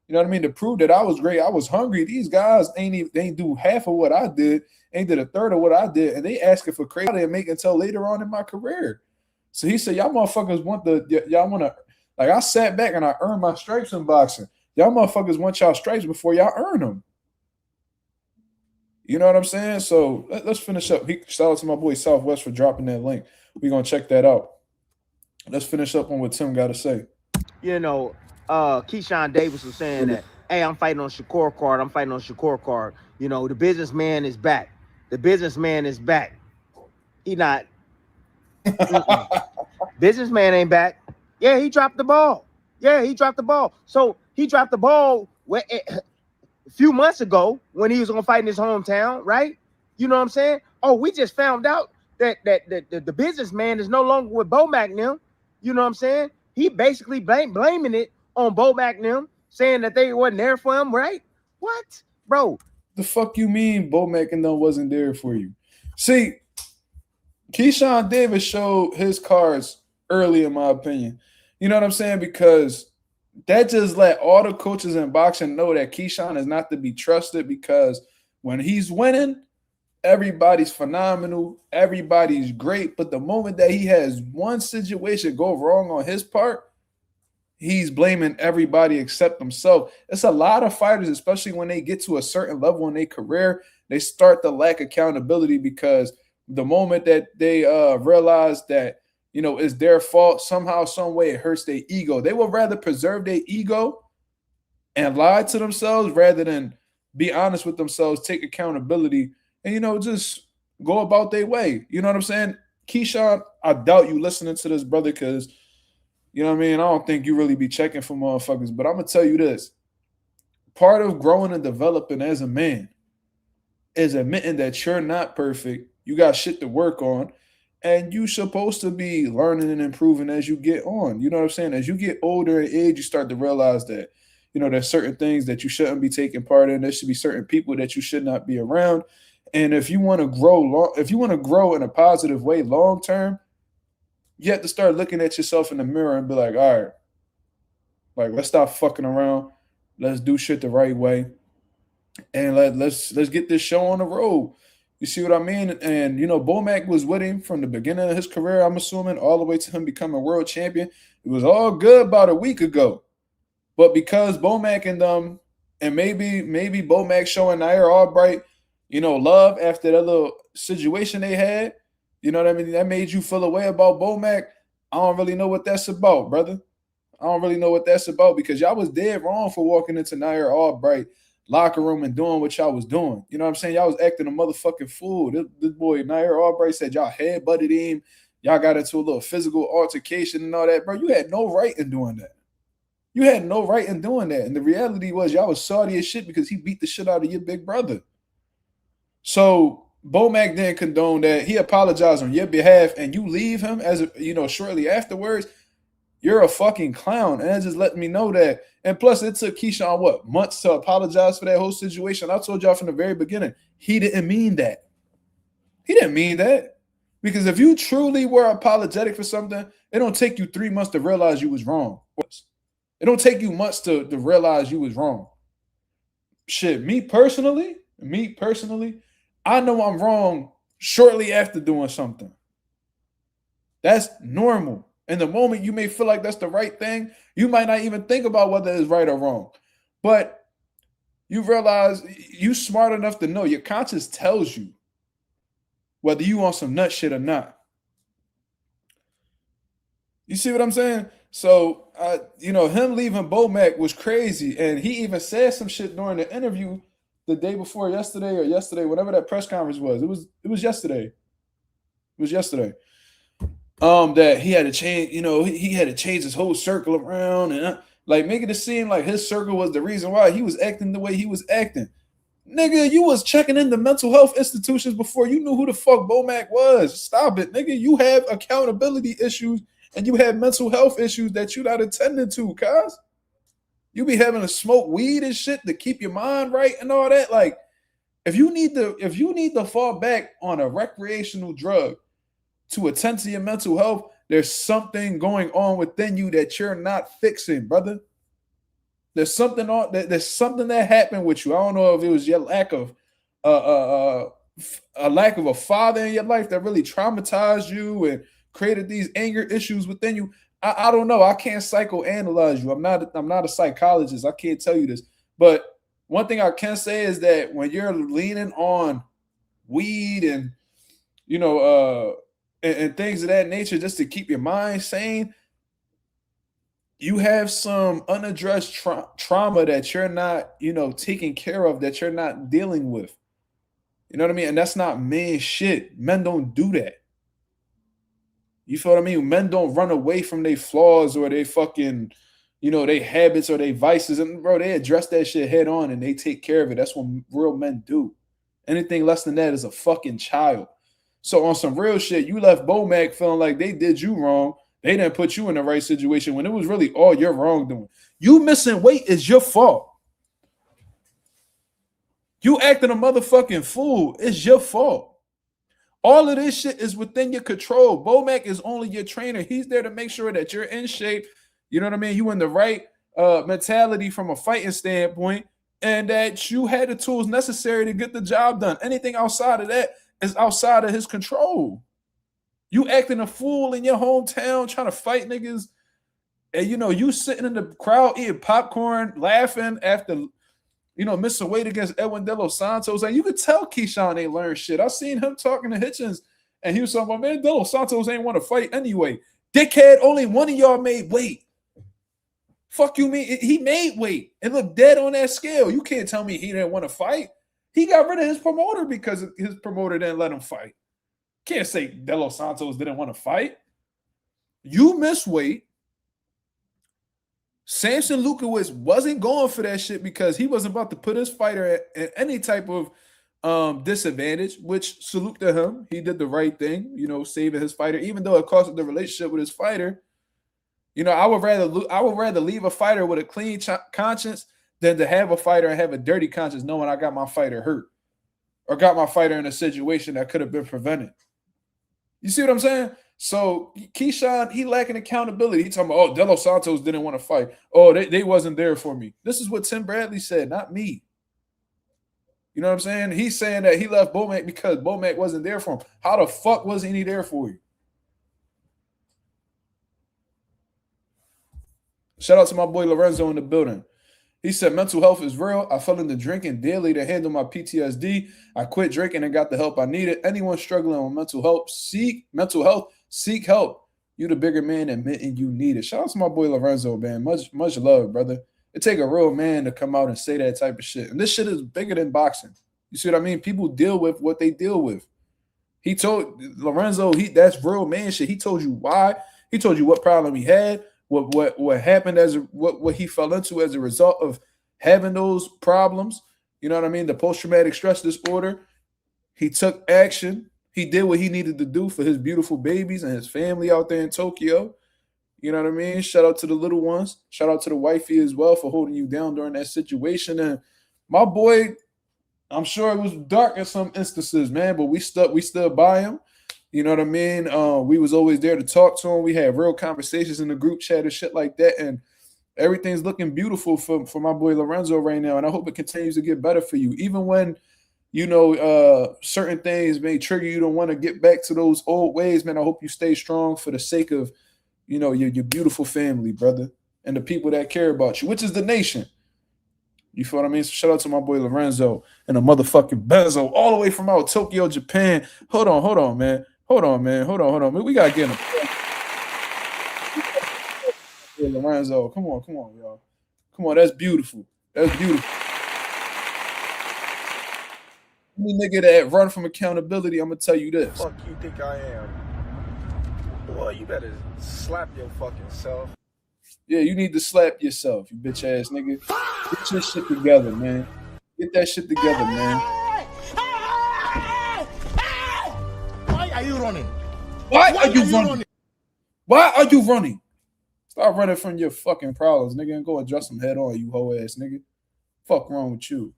You know what I mean? To prove that I was great. I was hungry. These guys ain't do half of what I did, ain't did a third of what I did, and they asking for crazy. I didn't make until later on in my career. So he said, y'all motherfuckers want to, like I sat back and I earned my stripes in boxing. Y'all motherfuckers want y'all stripes before y'all earn them. You know what I'm saying? So let's finish up. Shout out to my boy Southwest for dropping that link. We're going to check that out. Let's finish up on what Tim got to say. You know, Keyshawn Davis was saying that, hey, I'm fighting on Shakur card. I'm fighting on Shakur card. You know, the businessman is back. The businessman is back. He not. Businessman ain't back. Yeah, he dropped the ball. Yeah, he dropped the ball. So he dropped the ball a few months ago when he was going to fight in his hometown, right? You know what I'm saying? Oh, we just found out that the businessman is no longer with Bomac now. You know what I'm saying? He basically blaming it on Bomac now, saying that they wasn't there for him, right? What? Bro. The fuck you mean Bomac and them wasn't there for you? See, Keyshawn Davis showed his cards early, in my opinion. You know what I'm saying? Because that just let all the coaches in boxing know that Keyshawn is not to be trusted, because when he's winning, everybody's phenomenal, everybody's great. But the moment that he has one situation go wrong on his part, he's blaming everybody except himself. It's a lot of fighters, especially when they get to a certain level in their career, they start to lack accountability, because the moment that they realize that, you know, it's their fault, somehow, some way it hurts their ego. They would rather preserve their ego and lie to themselves rather than be honest with themselves, take accountability, and, you know, just go about their way. You know what I'm saying? Keyshawn, I doubt you listening to this, brother, because, you know what I mean, I don't think you really be checking for motherfuckers. But I'm going to tell you this. Part of growing and developing as a man is admitting that you're not perfect. You got shit to work on. And you supposed to be learning and improving as you get on. You know what I'm saying? As you get older in age, you start to realize that, you know, there's certain things that you shouldn't be taking part in. There should be certain people that you should not be around. And if you want to grow in a positive way long term, you have to start looking at yourself in the mirror and be like, all right, like, let's stop fucking around. Let's do shit the right way. And let's get this show on the road. You see what I mean? And, you know, Bomac was with him from the beginning of his career, I'm assuming, all the way to him becoming world champion. It was all good about a week ago. But because Bomac and maybe Bomac showing Nair Albright, you know, love after that little situation they had, you know what I mean? That made you feel a way about Bomac. I don't really know what that's about, brother. I don't really know what that's about, because y'all was dead wrong for walking into Nair Albright locker room and doing what y'all was doing. You know what I'm saying? Y'all was acting a motherfucking fool. This boy Nair Albright said y'all headbutted him. Y'all got into a little physical altercation and all that. Bro, you had no right in doing that. You had no right in doing that. And the reality was y'all was salty as shit because he beat the shit out of your big brother. So Bomac didn't condone that. He apologized on your behalf, and you leave him as, you know, shortly afterwards. you're a fucking clown. And that just let me know that. And plus, it took Keyshawn, what, months to apologize for that whole situation. I told y'all from the very beginning, he didn't mean that. He didn't mean that. Because if you truly were apologetic for something, it don't take you 3 months to realize you was wrong. It don't take you months to realize you was wrong. Shit, me personally, I know I'm wrong shortly after doing something. That's normal. In the moment you may feel like that's the right thing, you might not even think about whether it's right or wrong. But you realize you smart enough to know your conscience tells you whether you on some nut shit or not. You see what I'm saying? So, him leaving Bomac was crazy. And he even said some shit during the interview the day before yesterday, whatever that press conference was. It was yesterday. That he had to change, he had to change his whole circle around and making it seem like his circle was the reason why he was acting the way he was acting. Nigga, you was checking into mental health institutions before you knew who the fuck Bomac was. Stop it, nigga. You have accountability issues and you have mental health issues that you not attending to, cuz. You be having to smoke weed and shit to keep your mind right and all that. Like, if you need to fall back on a recreational drug to attend to your mental health, there's something going on within you that you're not fixing, brother. There's something that happened with you. I don't know if it was your lack of a lack of a father in your life that really traumatized you and created these anger issues within you. I don't know. I can't psychoanalyze you. I'm not a psychologist. I can't tell you this. But one thing I can say is that when you're leaning on weed and and things of that nature just to keep your mind sane, you have some unaddressed trauma that you're not, taking care of, that you're not dealing with. You know what I mean? And that's not man shit. Men don't do that. You feel what I mean? Men don't run away from their flaws or they fucking, their habits or their vices. And bro, they address that shit head on and they take care of it. That's what real men do. Anything less than that is a fucking child. So on some real shit, you left Bomac feeling like they did you wrong. They didn't put you in the right situation when it was really all your wrongdoing. You missing weight is your fault. You acting a motherfucking fool is your fault. All of this shit is within your control. Bomac is only your trainer. He's there to make sure that you're in shape. You know what I mean? You in the right mentality from a fighting standpoint, and that you had the tools necessary to get the job done. Anything outside of that is outside of his control. You acting a fool in your hometown trying to fight niggas, and you sitting in the crowd eating popcorn, laughing after missing weight against Edwin De Los Santos. And you could tell Keyshawn ain't learned shit. I seen him talking to Hitchens, and he was talking about, man, De Los Santos ain't want to fight anyway. Dickhead, only one of y'all made weight. Fuck you mean? He made weight and looked dead on that scale. You can't tell me he didn't want to fight. He got rid of his promoter because his promoter didn't let him fight. Can't say De Los Santos didn't want to fight. You missed weight. Samson Lukowicz wasn't going for that shit because he wasn't about to put his fighter at any type of disadvantage, which salute to him. He did the right thing, saving his fighter, even though it cost the relationship with his fighter. I would rather leave a fighter with a clean conscience than to have a fighter and have a dirty conscience knowing I got my fighter hurt or got my fighter in a situation that could have been prevented. You see what I'm saying? So Keyshawn, he lacking accountability. He talking about, De Los Santos didn't want to fight. Oh, they wasn't there for me. This is what Tim Bradley said, not me. You know what I'm saying? He's saying that he left Bomac because Bomac wasn't there for him. How the fuck wasn't he there for you? Shout out to my boy Lorenzo in the building. He said, mental health is real. I fell into drinking daily to handle my PTSD. I quit drinking and got the help I needed. Anyone struggling with mental health, seek help. You the bigger man admitting you need it. Shout out to my boy Lorenzo, man. Much love, brother. It take a real man to come out and say that type of shit. And this shit is bigger than boxing. You see what I mean? People deal with what they deal with. He told Lorenzo, that's real man shit. He told you why. He told you what problem he had. What happened what he fell into as a result of having those problems. You know what I mean? The post-traumatic stress disorder. He took action. He did what he needed to do for his beautiful babies and his family out there in Tokyo. You know what I mean? Shout out to the little ones. Shout out to the wifey as well for holding you down during that situation. And my boy, I'm sure it was dark in some instances, man, but we stood by him. You know what I mean? We was always there to talk to him. We had real conversations in the group chat and shit like that. And everything's looking beautiful for my boy Lorenzo right now. And I hope it continues to get better for you. Even when, certain things may trigger you to want to get back to those old ways, man, I hope you stay strong for the sake of, your beautiful family, brother, and the people that care about you, which is the nation. You feel what I mean? So shout out to my boy Lorenzo and a motherfucking Benzo all the way from out Tokyo, Japan. Hold on, man. Hold on. We got to get him. Lorenzo, come on, y'all. Come on, that's beautiful. Any nigga that run from accountability, I'm going to tell you this. Fuck you think I am? Boy, you better slap your fucking self. Yeah, you need to slap yourself, you bitch ass nigga. Get your shit together, man. Get that shit together, man. Why are you running? Why are you running? Why are you running? Stop running from your fucking problems, nigga, and go address them head on, you hoe ass nigga. Fuck wrong with you?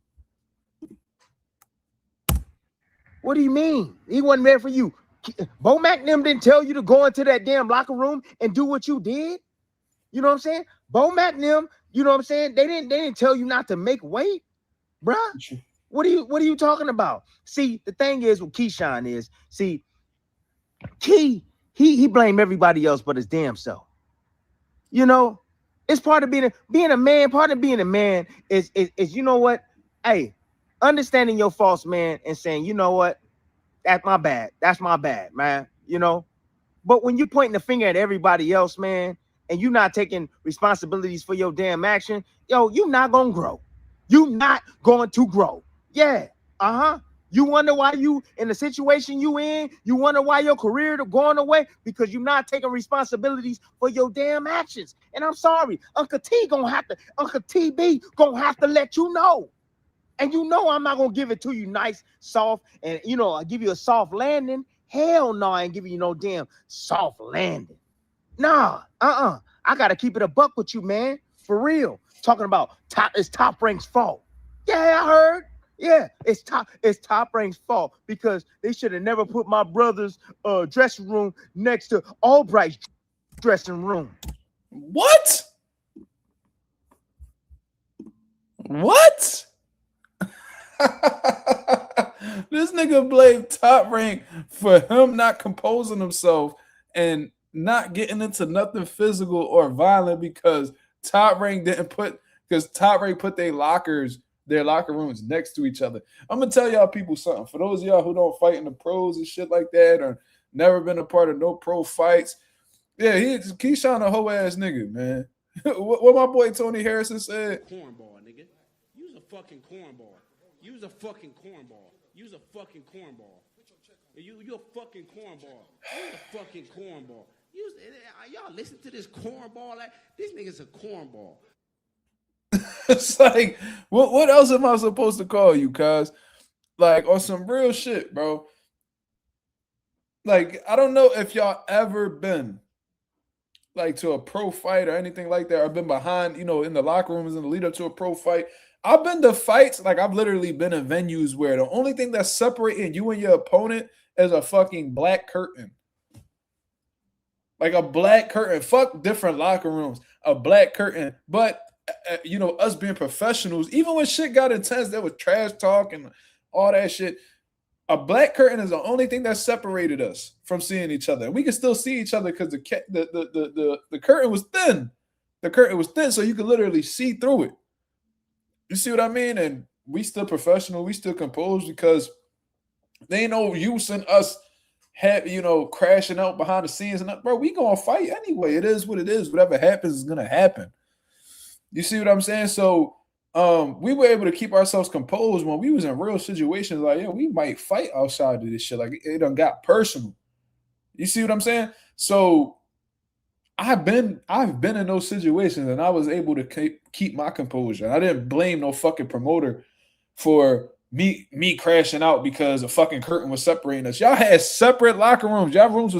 What do you mean? He wasn't there for you. Bo Mac them didn't tell you to go into that damn locker room and do what you did. You know what I'm saying? Bo Mac them, you know what I'm saying? They didn't tell you not to make weight, bruh. What are you talking about? See, the thing is with Keyshawn is, see, he blamed everybody else but his damn self. You know, it's part of being a man. Part of being a man is you know what? Hey, understanding your faults, man, and saying, you know what? That's my bad. That's my bad, man. You know, but when you're pointing the finger at everybody else, man, and you're not taking responsibilities for your damn action, yo, you're not gonna grow. You're not going to grow. Yeah. You wonder why you in the situation you in. You wonder why your career going away because you're not taking responsibilities for your damn actions. And I'm sorry, Uncle TB gonna have to let you know. And you know I'm not gonna give it to you nice, soft, and I give you a soft landing. Hell no, I ain't giving you no damn soft landing. Nah, I gotta keep it a buck with you, man. For real. Talking about it's Top Rank's fault. Yeah, I heard. Yeah, it's Top Rank's fault because they should have never put my brother's dressing room next to Albright's dressing room. What? This nigga blamed Top Rank for him not composing himself and not getting into nothing physical or violent because Top Rank put their locker rooms next to each other. I'm gonna tell y'all people something. For those of y'all who don't fight in the pros and shit like that, or never been a part of no pro fights, yeah, Keyshawn a hoe ass nigga, man. what my boy Tony Harrison said. Cornball, nigga. You's a fucking cornball. You's a fucking cornball. You's a fucking cornball. You a fucking cornball. You's a fucking cornball. Y'all listen to this cornball. Like this nigga's a cornball. It's like, what else am I supposed to call you, cuz? Like, on some real shit, bro. Like, I don't know if y'all ever been like to a pro fight or anything like that. I've been behind, in the locker rooms in the lead up to a pro fight. I've been to fights, like I've literally been in venues where the only thing that's separating you and your opponent is a fucking black curtain. Like a black curtain. Fuck different locker rooms. A black curtain. But us being professionals, even when shit got intense, there was trash talk and all that shit. A black curtain is the only thing that separated us from seeing each other. And we can still see each other because the curtain was thin. The curtain was thin, so you could literally see through it. You see what I mean? And we still professional, we still composed because they ain't no use in us crashing out behind the scenes. And bro, we gonna fight anyway. It is what it is. Whatever happens is gonna happen. You see what I'm saying? So we were able to keep ourselves composed when we was in real situations. Like, yeah, we might fight outside of this shit. Like, it done got personal. You see what I'm saying? So I've been in those situations, and I was able to keep my composure. I didn't blame no fucking promoter for me crashing out because a fucking curtain was separating us. Y'all had separate locker rooms. Y'all rooms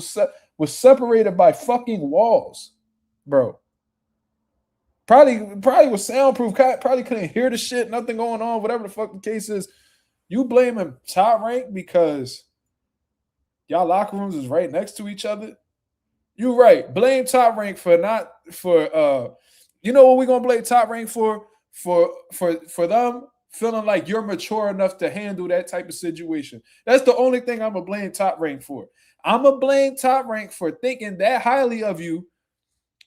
was separated by fucking walls. bro. Probably was soundproof. Probably couldn't hear the shit. Nothing going on. Whatever the fuck the case is. You blaming Top Rank because y'all locker rooms is right next to each other. You right. Blame Top Rank for not for you know what we're gonna blame Top Rank for them feeling like you're mature enough to handle that type of situation. That's the only thing I'm gonna blame Top Rank for. I'm gonna blame Top Rank for thinking that highly of you,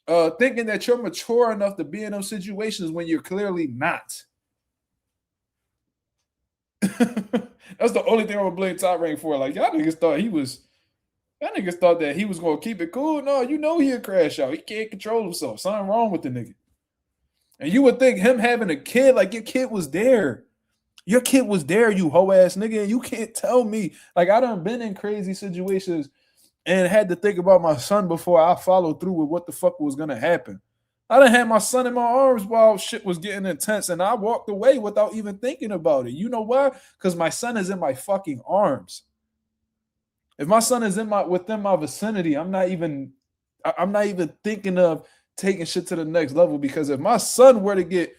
thinking that you're mature enough to be in those situations when you're clearly not. That's the only thing I'm gonna blame Top Rank for. Like y'all niggas thought that he was gonna keep it cool. No, you know he'll crash out. He can't control himself. Something wrong with the nigga. And you would think him having a kid, like your kid was there. Your kid was there, you hoe ass nigga. And you can't tell me. Like I done been in crazy situations and had to think about my son before I followed through with what the fuck was gonna happen. I done had my son in my arms while shit was getting intense, and I walked away without even thinking about it. You know why? Because my son is in my fucking arms. If my son is within my vicinity, I'm not even thinking of taking shit to the next level, because if my son were to get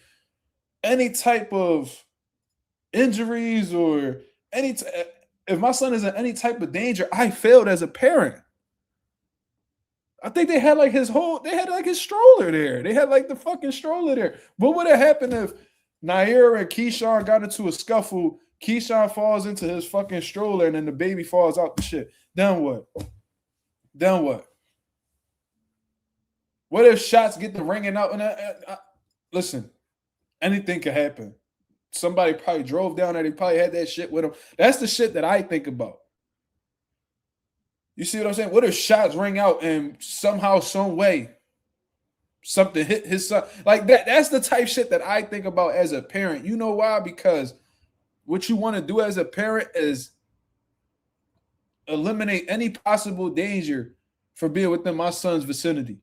any type of injuries or if my son is in any type of danger, I failed as a parent. I think they had like his stroller there. They had like the fucking stroller there. What would have happened if Nair and Keyshawn got into a scuffle? Keyshawn falls into his fucking stroller and then the baby falls out the shit. Then what? What if shots get the ringing out? And listen, anything could happen. Somebody probably drove down there. They probably had that shit with them. That's the shit that I think about. You see what I'm saying? What if shots ring out and somehow, some way, something hit his son? Like that. That's the type shit that I think about as a parent. You know why? Because what you want to do as a parent is eliminate any possible danger for being within my son's vicinity.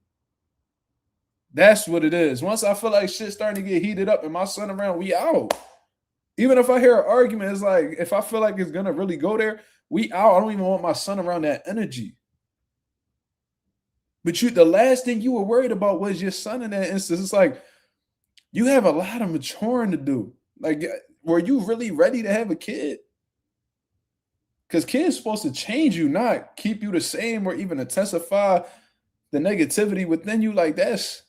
That's what it is. Once I feel like shit's starting to get heated up and my son around, we out. Even if I hear an argument, it's like, if I feel like it's going to really go there, we out. I don't even want my son around that energy. But the last thing you were worried about was your son in that instance. It's like, you have a lot of maturing to do. Like, were you really ready to have a kid? Because kids supposed to change you, not keep you the same or even intensify the negativity within you. Like, that's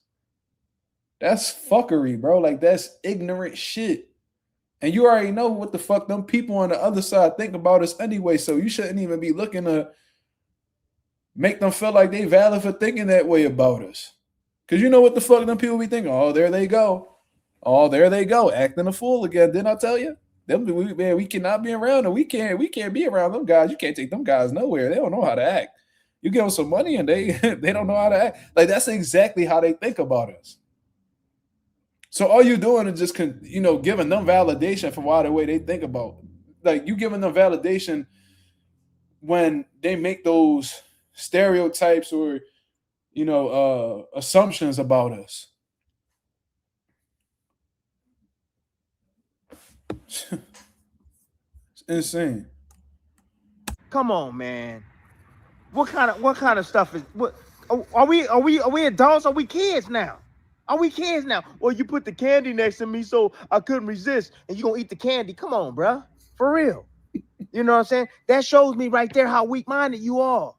fuckery, bro. Like, that's ignorant shit. And you already know what the fuck them people on the other side think about us anyway. So you shouldn't even be looking to make them feel like they valid for thinking that way about us. Because you know what the fuck them people be thinking? Oh, there they go. Oh, there they go. Acting a fool again. Didn't I tell you? We cannot be around them. We can't be around them guys. You can't take them guys nowhere. They don't know how to act. You give them some money and they don't know how to act. Like, that's exactly how they think about us. So all you're doing is just, giving them validation for the way they think about. Like, you giving them validation when they make those stereotypes or, assumptions about us. It's insane. Come on, man. What kind of stuff is what? Are we adults? Are we kids now? Are we kids now? Well, you put the candy next to me, so I couldn't resist, and you gonna eat the candy? Come on, bro, for real. You know what I'm saying? That shows me right there how weak-minded you are.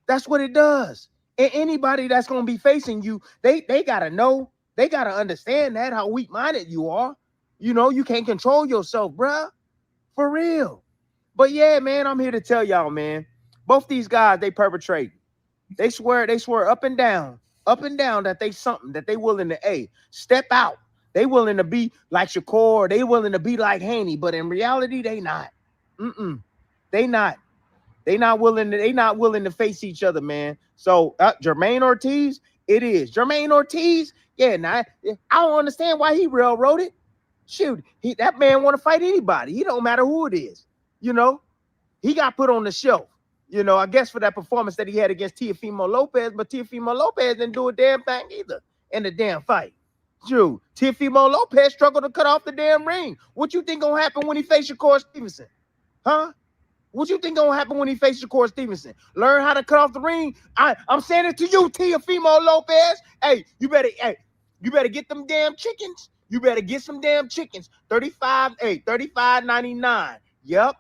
That's what it does. And anybody that's gonna be facing you, they gotta know, they gotta understand that how weak-minded you are. You can't control yourself, bro, for real. But yeah, man, I'm here to tell y'all, man. Both these guys, they perpetrate. They swear up and down that they something, that they willing to step out. They willing to be like Shakur, they willing to be like Haney, but in reality, they not. They not. They not willing to face each other, man. So Jermaine Ortiz, it is. Jermaine Ortiz, yeah, I don't understand why he railroaded. Shoot, that man want to fight anybody. He don't matter who it is. He got put on the shelf. I guess for that performance that he had against Teofimo Lopez, but Teofimo Lopez didn't do a damn thing either in the damn fight. Dude, Teofimo Lopez struggled to cut off the damn ring. What you think gonna happen when he faces Shakur Stevenson? Huh? What you think gonna happen when he faces Shakur Stevenson? Learn how to cut off the ring. I'm saying it to you, Teofimo Lopez. Hey, you better get them damn chickens. You better get some damn chickens. 35.99. Yep.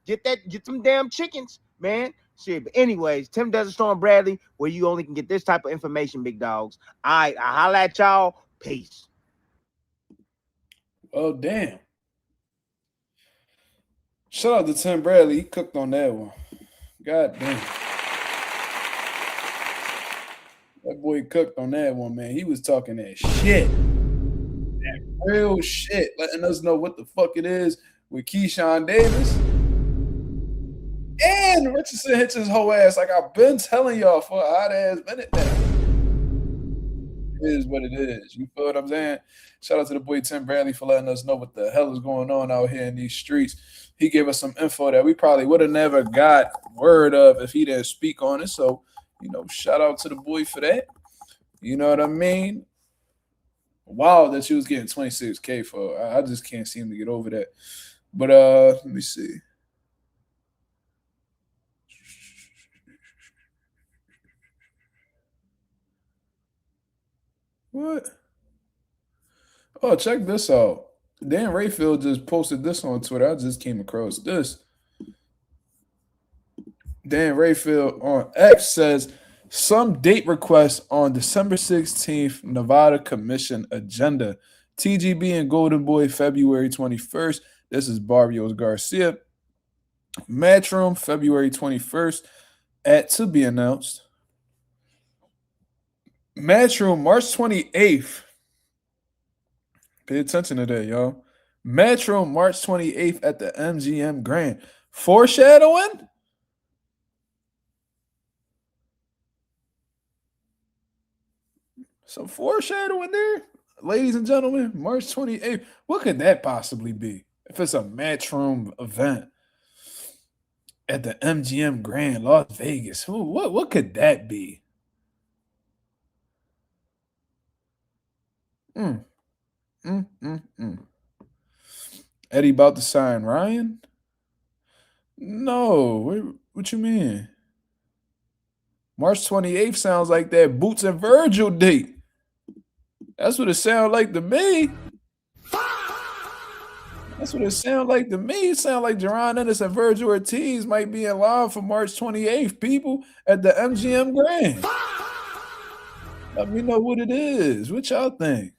Get some damn chickens, man. Shit. But anyways, Tim Desert Storm Bradley, where you only can get this type of information, big dogs. All right, I holla at y'all. Peace. Oh, damn. Shout out to Tim Bradley. He cooked on that one. God damn. That boy cooked on that one, man. He was talking that shit. That real shit. Letting us know what the fuck it is with Keyshawn Davis. And Richardson hits his whole ass like I've been telling y'all for a hot ass minute now. It is what it is. You feel what I'm saying? Shout out to the boy Tim Bradley for letting us know what the hell is going on out here in these streets. He gave us some info that we probably would have never got word of if he didn't speak on it. So, shout out to the boy for that. You know what I mean? Wow, that you was getting $26K for. I just can't seem to get over that. But let me see. What? Oh, check this out. Dan Rayfield just posted this on Twitter. I just came across this. Dan Rayfield on X says, some date requests on December 16th, Nevada Commission agenda. TGB and Golden Boy, February 21st. This is Barrios Garcia. Matchroom, February 21st, at to be announced. Matchroom, March 28th. Pay attention to that, y'all. Matchroom, March 28th at the MGM Grand. Foreshadowing? Some foreshadowing there, ladies and gentlemen. March 28th. What could that possibly be? If it's a Matchroom event at the MGM Grand, Las Vegas, what could that be? Eddie about to sign Ryan? No. What you mean? March 28th sounds like that Boots and Virgil date. That's what it sounds like to me. That's what it sounds like to me. It sounds like Jerron Ennis and Virgil Ortiz might be in line for March 28th, people, at the MGM Grand. Let me know what it is. What y'all think?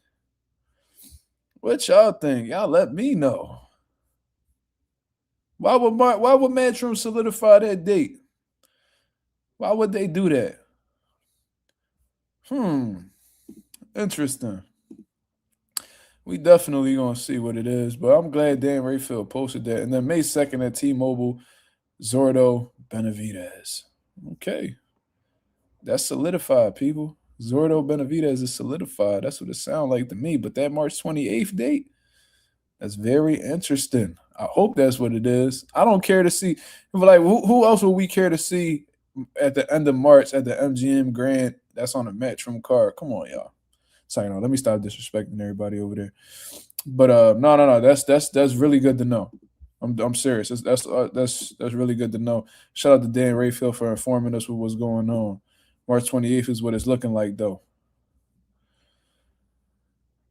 Y'all let me know. Why would Matchroom solidify that date? Why would they do that? Interesting. We definitely gonna see what it is, but I'm glad Dan Rayfield posted that. And then May 2nd at T-Mobile, Zordo Benavidez. Okay. That's solidified, people. Zordo Benavidez is solidified. That's what it sounds like to me. But that March 28th date, that's very interesting. I hope that's what it is. I don't care to see. Like, who else would we care to see at the end of March at the MGM Grand? That's on a Matchroom card. Come on, y'all. Sorry, no. Let me stop disrespecting everybody over there. But no. That's really good to know. I'm serious. That's really good to know. Shout out to Dan Rayfield for informing us what was going on. March 28th is what it's looking like, though.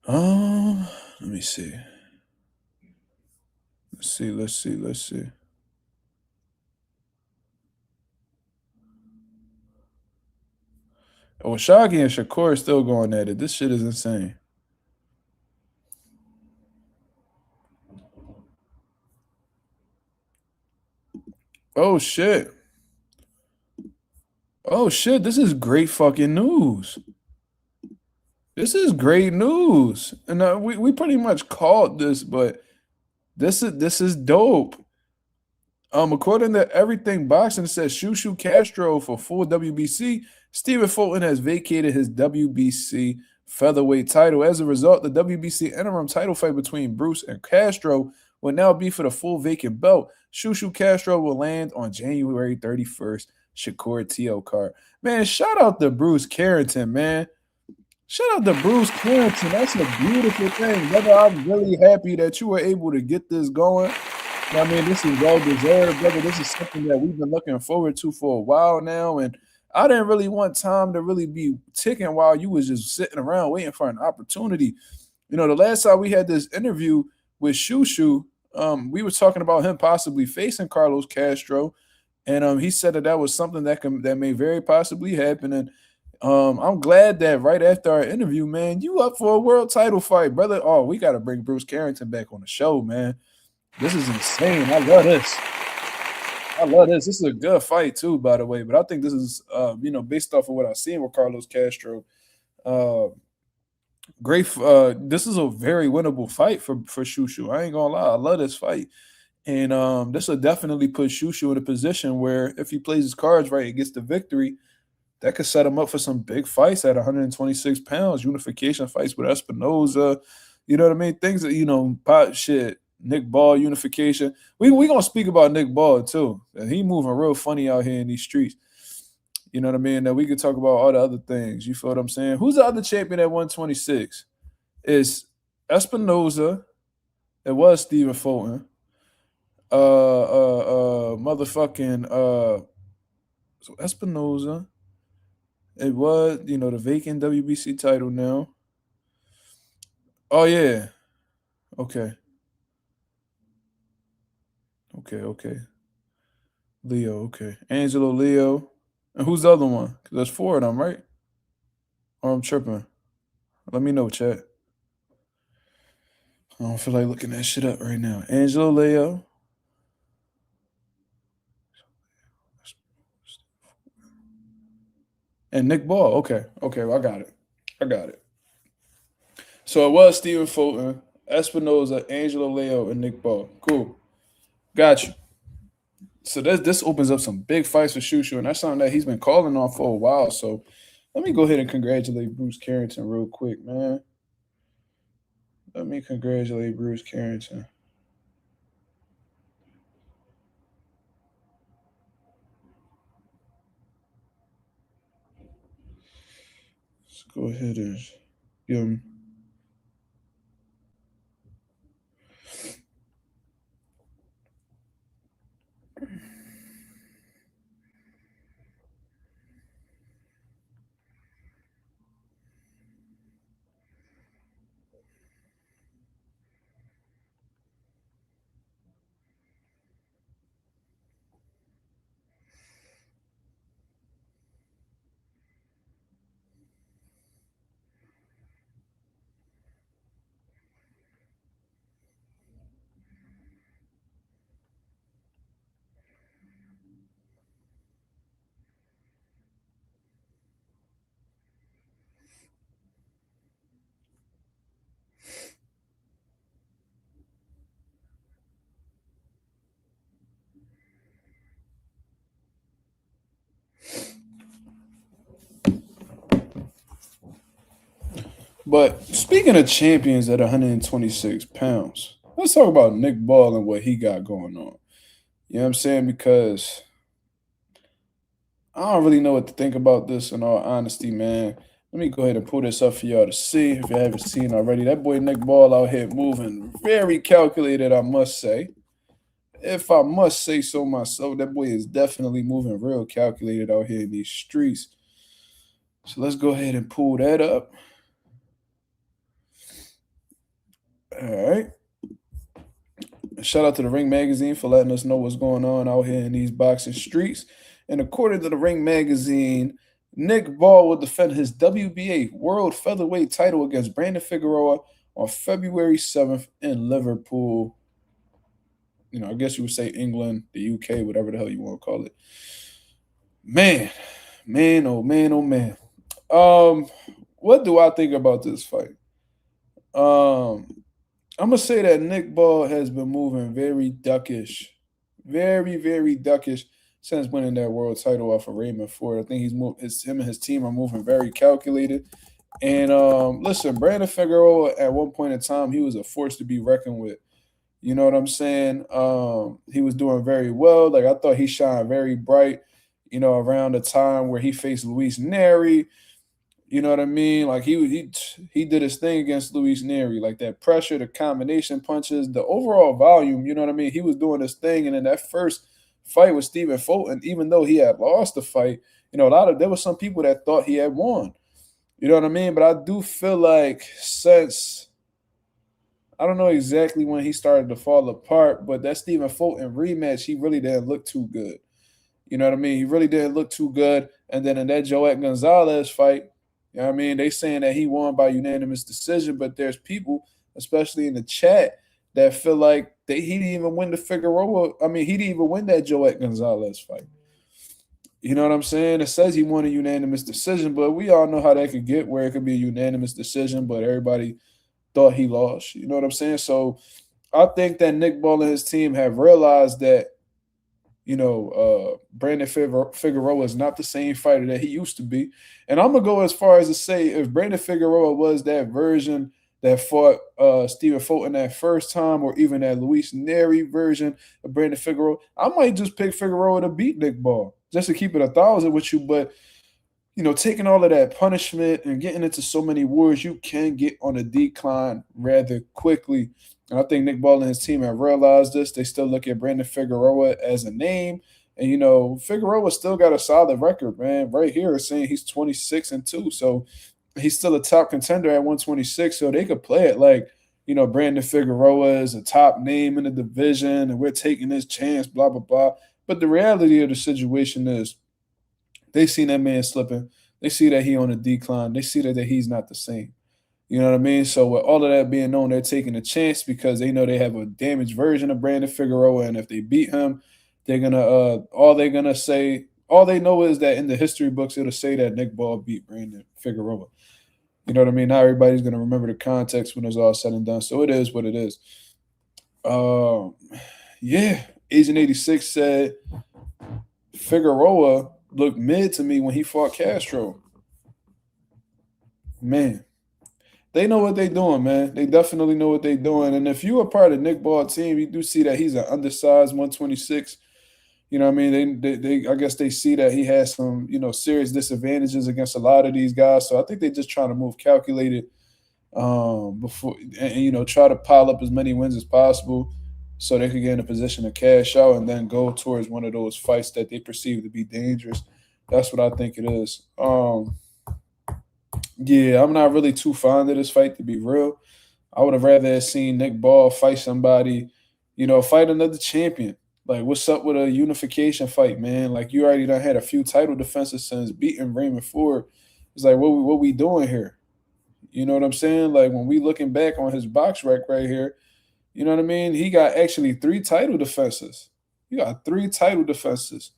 Let me see. Let's see. Oh, Shaggy and Shakur are still going at it. This shit is insane. Oh, shit. This is great fucking news. This is great news. And we pretty much called this, but this is dope. According to Everything Boxing, it says Shushu Castro for full WBC. Stephen Fulton has vacated his WBC featherweight title. As a result, the WBC interim title fight between Bruce and Castro will now be for the full vacant belt. Shushu Castro will land on January 31st. Shakur T.O. card. Man, shout out to Bruce Carrington, man. Shout out to Bruce Carrington. That's a beautiful thing. Brother, I'm really happy that you were able to get this going. I mean, this is well deserved, brother. This is something that we've been looking forward to for a while now, and I didn't really want time to really be ticking while you was just sitting around waiting for an opportunity. You know, the last time we had this interview with Shushu, we were talking about him possibly facing Carlos Castro, and he said that that was something that may very possibly happen. And I'm glad that right after our interview, man, you up for a world title fight, brother. Oh, we got to bring Bruce Carrington back on the show, man. This is insane. I love this. I love this. This is a good fight too, by the way. But I think this is, based off of what I've seen with Carlos Castro, uh, great. This is a very winnable fight for Shushu. I ain't gonna lie. I love this fight, and this will definitely put Shushu in a position where if he plays his cards right and gets the victory, that could set him up for some big fights at 126 pounds, unification fights with Espinoza. You know what I mean? Things that pot shit. Nick Ball unification. We gonna speak about Nick Ball too. And he moving real funny out here in these streets. You know what I mean? That we could talk about all the other things. You feel what I'm saying? Who's the other champion at 126? It's Espinoza. It was Stephen Fulton. Motherfucking so Espinoza. It was, the vacant WBC title now. Oh yeah. Okay. Okay. Leo, okay. Angelo Leo. And who's the other one? 'Cause there's 4 of them, right? Or I'm tripping. Let me know, chat. I don't feel like looking that shit up right now. Angelo Leo. And Nick Ball. Okay, well, I got it. So it was Stephen Fulton, Espinoza, Angelo Leo, and Nick Ball. Cool. Got you. So this opens up some big fights for Shushu, and that's something that he's been calling on for a while. So let me go ahead and congratulate Bruce Carrington real quick, man. Let me congratulate Bruce Carrington. Let's go ahead and give him. But speaking of champions at 126 pounds, let's talk about Nick Ball and what he got going on. You know what I'm saying? Because I don't really know what to think about this in all honesty, man. Let me go ahead and pull this up for y'all to see if you haven't seen already. That boy Nick Ball out here moving very calculated, I must say. If I must say so myself, that boy is definitely moving real calculated out here in these streets. So let's go ahead and pull that up. All right. Shout out to the Ring Magazine for letting us know what's going on out here in these boxing streets. And according to the Ring Magazine, Nick Ball will defend his WBA World Featherweight title against Brandon Figueroa on February 7th in Liverpool. I guess you would say England, the UK, whatever the hell you want to call it. Man, oh man. What do I think about this fight? I'm gonna say that Nick Ball has been moving very duckish, very, very duckish since winning that world title off of Raymond Ford. I think him and his team are moving very calculated. And listen, Brandon Figueroa at one point in time, he was a force to be reckoned with. You know what I'm saying? He was doing very well. Like I thought he shined very bright, around the time where he faced Luis Neri. You know what I mean? Like he did his thing against Luis Neri, like that pressure, the combination punches, the overall volume. You know what I mean? He was doing his thing, and in that first fight with Stephen Fulton, even though he had lost the fight, there was some people that thought he had won. You know what I mean? But I do feel like since I don't know exactly when he started to fall apart, but that Stephen Fulton rematch, he really didn't look too good. You know what I mean? He really didn't look too good. And then in that Joet Gonzalez fight, you know what I mean? They saying that he won by unanimous decision, but there's people, especially in the chat, that feel like he didn't even win the Figueroa. I mean, he didn't even win that Joet Gonzalez fight. You know what I'm saying? It says he won a unanimous decision, but we all know how that could get, where it could be a unanimous decision, but everybody thought he lost. You know what I'm saying? So I think that Nick Ball and his team have realized that, Brandon Figueroa is not the same fighter that he used to be. And I'm going to go as far as to say if Brandon Figueroa was that version that fought Stephen Fulton that first time, or even that Luis Neri version of Brandon Figueroa, I might just pick Figueroa to beat Nick Ball, just to keep it 1,000 with you. But taking all of that punishment and getting into so many wars, you can get on a decline rather quickly. And I think Nick Ball and his team have realized this. They still look at Brandon Figueroa as a name. And, Figueroa still got a solid record, man. Right here it's saying he's 26-2. So he's still a top contender at 126. So they could play it like, Brandon Figueroa is a top name in the division and we're taking this chance, blah, blah, blah. But the reality of the situation is they see that man slipping. They see that he on a decline. They see that he's not the same. You know what I mean? So with all of that being known, they're taking a chance because they know they have a damaged version of Brandon Figueroa, and if they beat him, they're gonna all they know is that in the history books it'll say that Nick Ball beat Brandon Figueroa. You know what I mean? Not everybody's gonna remember the context when it's all said and done. So it is what it is. Yeah, Agent 86 said Figueroa looked mid to me when he fought Castro. Man, they know what they're doing, man. They definitely know what they're doing. And if you are part of Nick Ball team, you do see that he's an undersized 126. You know what I mean? They I guess they see that he has some, serious disadvantages against a lot of these guys. So I think they're just trying to move calculated before and try to pile up as many wins as possible so they could get in a position to cash out and then go towards one of those fights that they perceive to be dangerous. That's what I think it is. Yeah, I'm not really too fond of this fight, to be real. I would have rather seen Nick Ball fight somebody, fight another champion. Like, what's up with a unification fight, man? Like, you already done had a few title defenses since beating Raymond Ford. It's like, what we doing here? You know what I'm saying? Like, when we looking back on his box rec right here, you know what I mean? He got actually 3 title defenses. You got 3 title defenses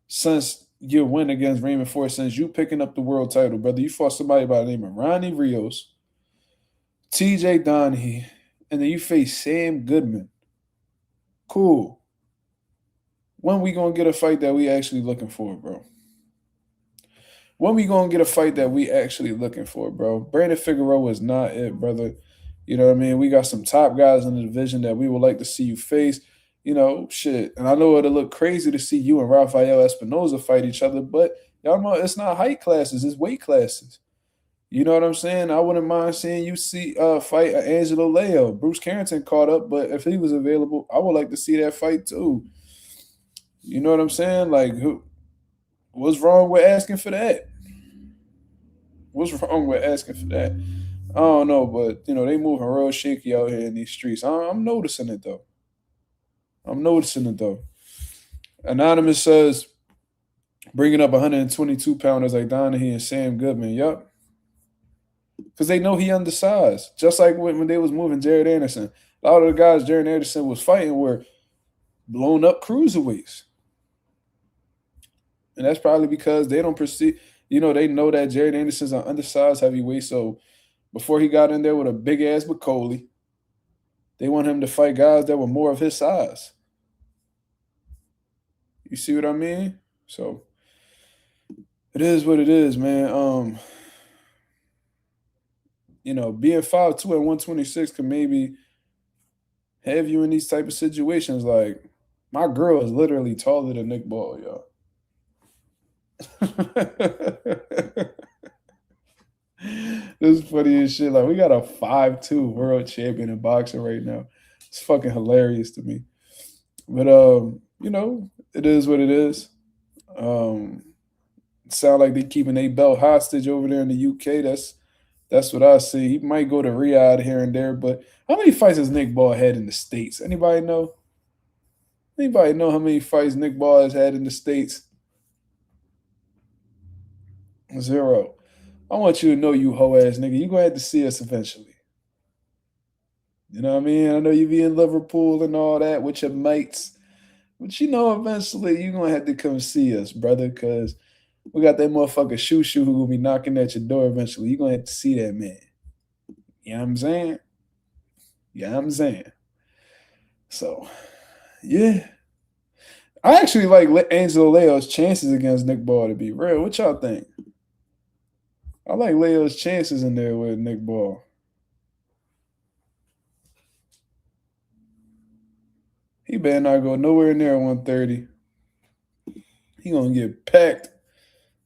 since your win against Raymond Ford, since you picking up the world title, brother. You fought somebody by the name of Ronnie Rios, TJ Donahue, and then you face Sam Goodman. Cool. When we gonna get a fight that we actually looking for, bro? When we gonna get a fight that we actually looking for, bro? Brandon Figueroa is not it, brother. You know what I mean? We got some top guys in the division that we would like to see you face. Shit. And I know it'll look crazy to see you and Rafael Espinoza fight each other, but y'all know it's not height classes, it's weight classes. You know what I'm saying? I wouldn't mind seeing you fight Angelo Leo. Bruce Carrington caught up, but if he was available, I would like to see that fight too. You know what I'm saying? Like, what's wrong with asking for that? What's wrong with asking for that? I don't know, but, they moving real shaky out here in these streets. I'm noticing it, though. Anonymous says, bringing up 122-pounders like Donahue and Sam Goodman. Yup. Because they know he undersized. Just like when they was moving Jared Anderson. A lot of the guys Jared Anderson was fighting were blown up cruiserweights. And that's probably because they don't perceive, they know that Jared Anderson's an undersized heavyweight. So before he got in there with a big-ass McCauley, they want him to fight guys that were more of his size. You see what I mean? So it is what it is, man. Being 5'2" at 126 can maybe have you in these type of situations. Like, my girl is literally taller than Nick Ball, y'all. This is funny as shit. Like we got a 5'2" world champion in boxing right now. It's fucking hilarious to me. But it is what it is. Um, sound like they keeping a belt hostage over there in the UK. That's what I see. He might go to Riyadh here and there, but how many fights has Nick Ball had in the States? Anybody know? Anybody know how many fights Nick Ball has had in the States? 0. I want you to know, you hoe ass nigga, you gonna have to see us eventually. You know what I mean? I know you be in Liverpool and all that with your mates, but eventually you're gonna have to come see us, brother, because we got that motherfucker Shoo who will be knocking at your door eventually. You're gonna have to see that man. You know what I'm saying? So, yeah. I actually like Angelo Leo's chances against Nick Ball, to be real. What y'all think? I like Leo's chances in there with Nick Ball. He better not go nowhere near 130. He gonna get packed,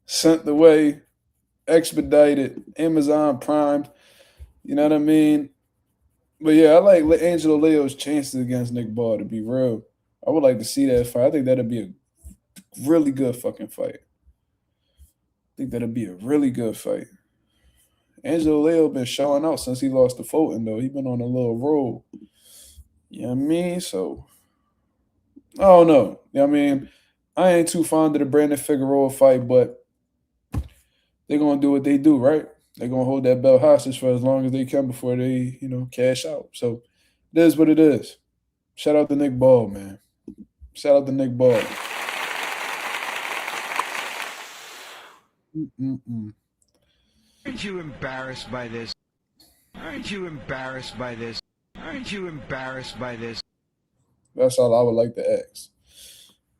sent away, expedited, Amazon primed. You know what I mean? But yeah, I like Angelo Leo's chances against Nick Ball, to be real. I would like to see that fight. I think that'd be a really good fucking fight. Angelo Leo been showing out since he lost to Fulton, though. He been on a little roll. You know what I mean? So, I don't know. You know what I mean? I ain't too fond of the Brandon Figueroa fight, but they're going to do what they do, right? They're going to hold that belt hostage for as long as they can before they, cash out. So, it is what it is. Shout out to Nick Ball, man. Shout out to Nick Ball. Aren't you embarrassed by this? Aren't you embarrassed by this? Aren't you embarrassed by this? That's all I would like to ask.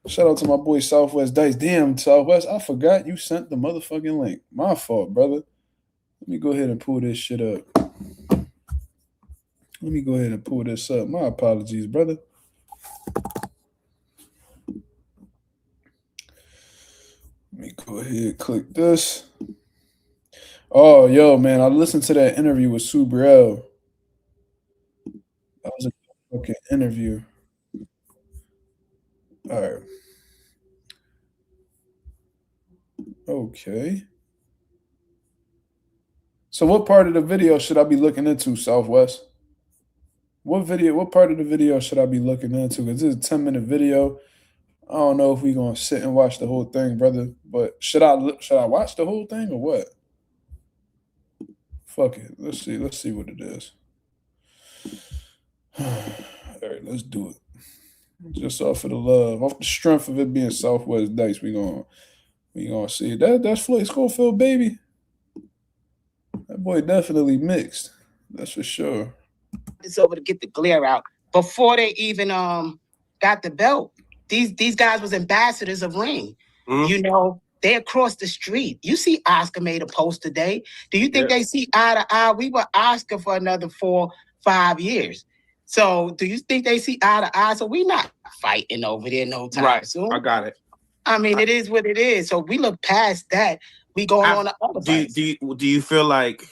Shout out to my boy Southwest Dice. Damn, Southwest, I forgot you sent the motherfucking link. My fault, brother. Let me go ahead and pull this shit up. Let me go ahead and pull this up. My apologies, brother. Let me go ahead and click this. Oh, yo, man, I listened to that interview with Sue Burrell. That was a fucking interview. All right. Okay. So what part of the video should I be looking into, Southwest? What part of the video should I be looking into? Because this is a 10-minute video. I don't know if we're going to sit and watch the whole thing, brother. But should I watch the whole thing or what? Fuck it. Let's see what it is. All right, let's do it. Just off of the love, off the strength of it being Southwest Dice, we gonna see it. That's Floyd Schofield, baby. That boy definitely mixed. That's for sure. It's over to get the glare out before they even got the belt. These guys was ambassadors of Ring. Mm-hmm. They across the street. You see Oscar made a post today. Do you think they see eye to eye? We were Oscar for another 4-5 years. So do you think they see eye to eye? So we not fighting over there no time soon. I got it. I mean, it is what it is. So we look past that. We going on to other fights. Do you feel like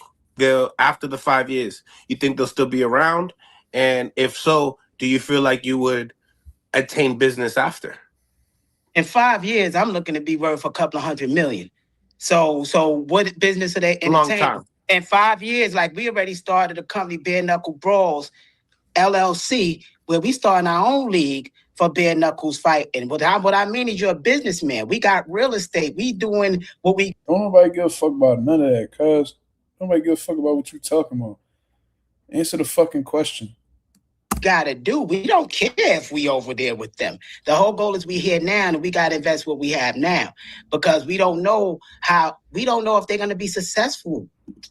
after the 5 years, you think they'll still be around? And if so, do you feel like you would attain business after? In 5 years, I'm looking to be worth a couple of $100 million. So what business are they entertaining? Long time. In 5 years, like we already started a company, Bare Knuckle Brawls, LLC, where we starting our own league for bare knuckles fighting. What I mean is you're a businessman. We got real estate. We doing what we... Don't nobody give a fuck about none of that, cuz. Nobody give a fuck about what you talking about. Answer the fucking question. Gotta do. We don't care if we over there with them. The whole goal is we here now and we gotta invest what we have now because we don't know if they're gonna be successful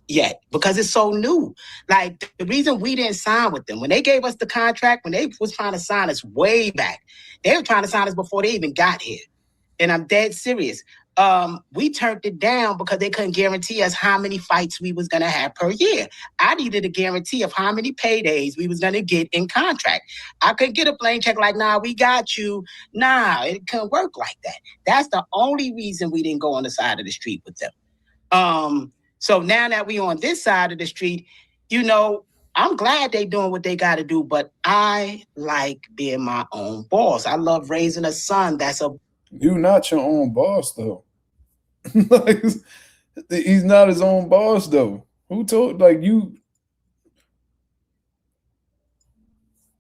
yet because it's so new. Like the reason we didn't sign with them when they gave us the contract, when they was trying to sign us way back, they were trying to sign us before they even got here. And I'm dead serious. We turned it down because they couldn't guarantee us how many fights we was gonna have per year. I needed a guarantee of how many paydays we was gonna get in contract. I couldn't get a plain check like, nah, we got you. Nah, it couldn't work like that. That's the only reason we didn't go on the side of the street with them. So now that we on this side of the street, you know, I'm glad they doing what they got to do, but I like being my own boss. I love raising a son that's a... You not your own boss though. Like, he's not his own boss though. Who told like you?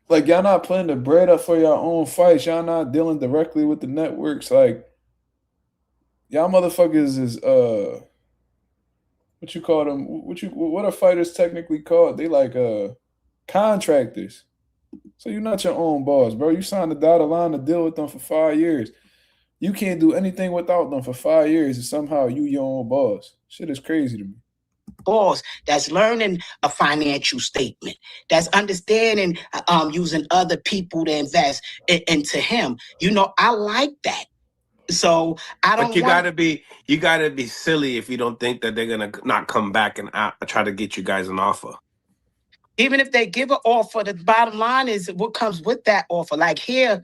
Like y'all not putting the bread up for your own fights. Y'all not dealing directly with the networks. Like y'all motherfuckers is what you call them? What are fighters technically called? They like contractors. So you're not your own boss, bro. You signed a dotted line to deal with them for 5 years. You can't do anything without them for 5 years, and somehow you your own boss. Shit is crazy to me. Boss that's learning a financial statement, that's understanding using other people to invest into him. You know, I like that. So I don't. But you gotta be silly if you don't think that they're gonna not come back and try to get you guys an offer. Even if they give an offer, the bottom line is what comes with that offer. Like here,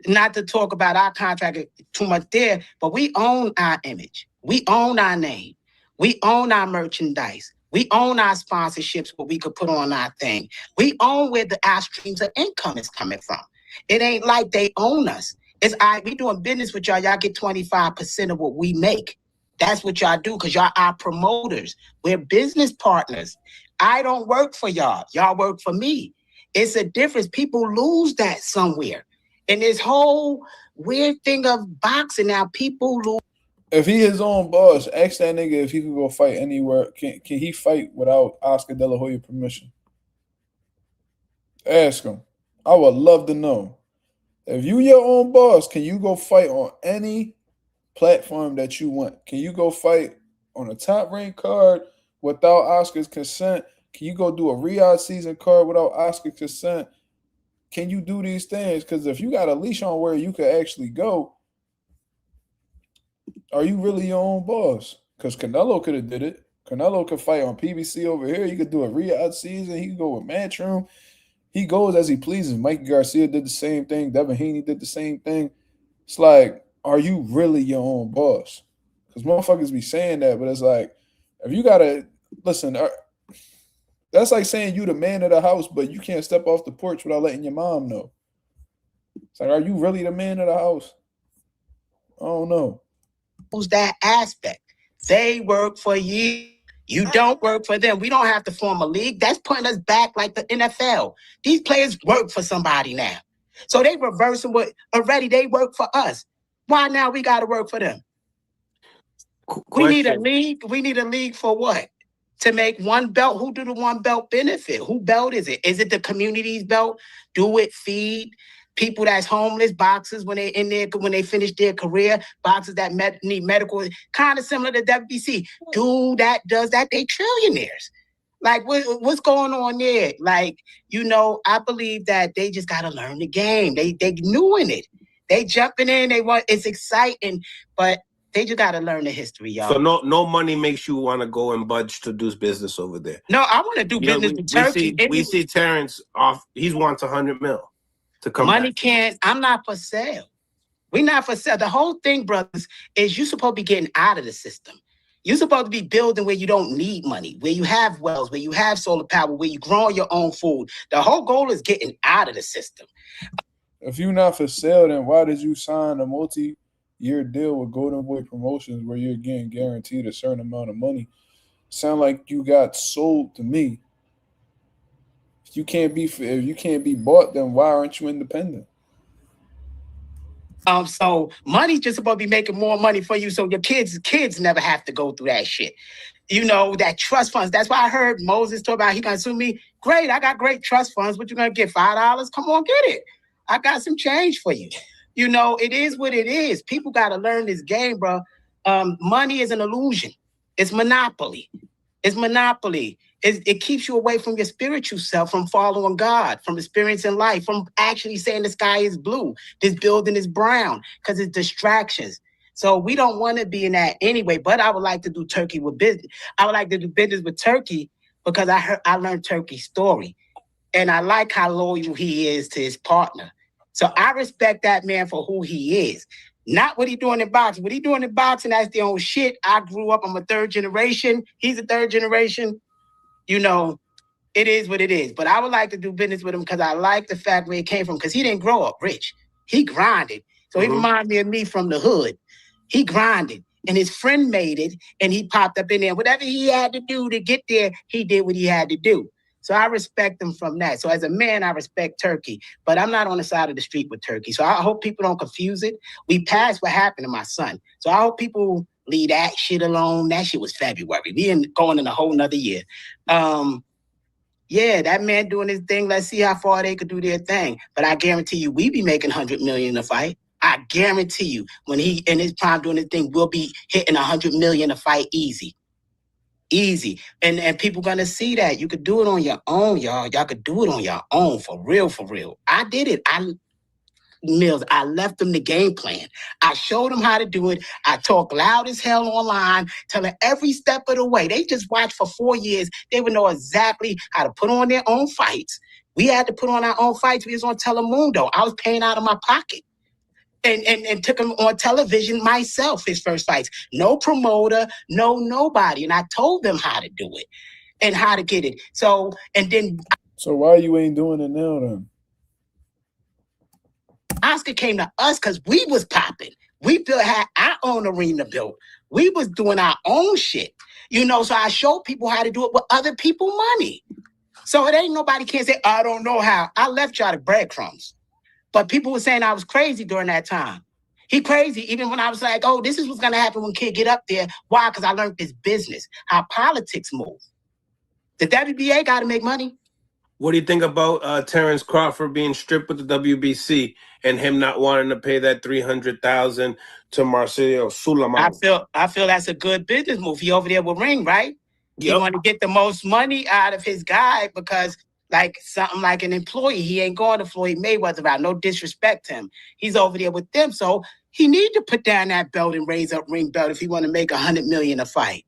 not to talk about our contract too much there, but we own our image. We own our name. We own our merchandise. We own our sponsorships, what we could put on our thing. We own where our streams of income is coming from. It ain't like they own us. It's we doing business with y'all. Y'all get 25% of what we make. That's what y'all do because y'all are promoters. We're business partners. I don't work for y'all. Y'all work for me. It's a difference. People lose that somewhere. And this whole weird thing of boxing now, people lose. If he his own boss, ask that nigga if he could go fight anywhere. Can he fight without Oscar De La Hoya permission? Ask him. I would love to know. If you your own boss, can you go fight on any platform that you want? Can you go fight on a top ranked card without Oscar's consent? Can you go do a Riyadh season card without Oscar's consent? Can you do these things? Because if you got a leash on where you could actually go, are you really your own boss? Because Canelo could have did it. Canelo could fight on PBC over here. He could do a Riyadh season. He could go with Matchroom. He goes as he pleases. Mikey Garcia did the same thing. Devin Haney did the same thing. It's like, are you really your own boss? Because motherfuckers be saying that, but it's like, if you got to, listen, that's like saying you the man of the house, but you can't step off the porch without letting your mom know. It's like, are you really the man of the house? I don't know. Who's that aspect? They work for you. You don't work for them. We don't have to form a league. That's putting us back like the NFL. These players work for somebody now. So they reversing what already they work for us. Why now we got to work for them? We need a league. We need a league for what? To make one belt. Who do the one belt benefit? Who belt is it? Is it the community's belt? Do it feed people that's homeless, boxers when they in there, when they finish their career, boxers that need medical, kind of similar to WBC. Do that, does that, they trillionaires. Like, what's going on there? Like, you know, I believe that they just got to learn the game. They new in it. They jumping in, it's exciting, but they just got to learn the history, y'all. So no money makes you want to go and budge to do business over there. No, I want to do business with Turkey. We see Terrence off, he wants 100 mil. To come money back. Can't. I'm not for sale. We're not for sale. The whole thing, brothers, is you supposed to be getting out of the system. You're supposed to be building where you don't need money, where you have wells, where you have solar power, where you grow your own food. The whole goal is getting out of the system. If you're not for sale, then why did you sign a multi-year deal with Golden Boy Promotions where you're getting guaranteed a certain amount of money? Sound like you got sold to me. If you can't be bought, then why aren't you independent? So money's just supposed to be making more money for you, so your kids never have to go through that shit. You know, that trust funds. That's why I heard Moses talk about he gonna sue me. Great, I got great trust funds. What you gonna get? $5? Come on, get it. I got some change for you. You know, it is what it is. People gotta learn this game, bro. Money is an illusion. It's monopoly. It's monopoly. It keeps you away from your spiritual self, from following God, from experiencing life, from actually saying the sky is blue, this building is brown, because it's distractions. So we don't want to be in that anyway. But I would like to do Turkey with business. I would like to do business with Turkey because I learned Turkey's story. And I like how loyal he is to his partner. So I respect that man for who he is. Not what he doing in boxing. What he doing in boxing, that's the old shit. I grew up, I'm a third generation. He's a third generation. You know, it is what it is. But I would like to do business with him because I like the fact where he came from, because he didn't grow up rich. He grinded. So he reminded me of me from the hood. He grinded. And his friend made it, and he popped up in there. Whatever he had to do to get there, he did what he had to do. So I respect him from that. So as a man, I respect Turkey. But I'm not on the side of the street with Turkey. So I hope people don't confuse it. We passed what happened to my son. So I hope people leave that shit alone. That shit was February. We going in a whole nother year. Yeah, that man doing his thing. Let's see how far they could do their thing. But I guarantee you, we be making $100 million in a fight. I guarantee you, when he in his prime doing his thing, we'll be hitting $100 million a fight easy. Easy. And people gonna see that. You could do it on your own, y'all. Y'all could do it on your own, for real, for real. I did it. Mills, I left them the game plan. I showed them how to do it. I talk loud as hell online, telling every step of the way. They just watched for 4 years. They would know exactly how to put on their own fights. We had to put on our own fights. We was on Telemundo. I was paying out of my pocket. And took him on television myself, his first fights. No promoter, no nobody. And I told them how to do it and how to get it. So why you ain't doing it now then? Oscar came to us because we was popping. We had our own arena built. We was doing our own shit. You know, so I showed people how to do it with other people's money. So it ain't nobody can't say, I don't know how. I left y'all the breadcrumbs. But people were saying I was crazy during that time. He crazy, even when I was like, oh, this is what's going to happen when kid get up there. Why? Because I learned this business, how politics move. The WBA got to make money. What do you think about Terrence Crawford being stripped with the WBC and him not wanting to pay that $300,000 to Marcelo Suleiman? I feel that's a good business move. He over there with Ring, right? Yep. He want to get the most money out of his guy because like something like an employee. He ain't going to Floyd Mayweather out. No disrespect to him. He's over there with them. So he need to put down that belt and raise up Ring belt if he want to make $100 million a fight.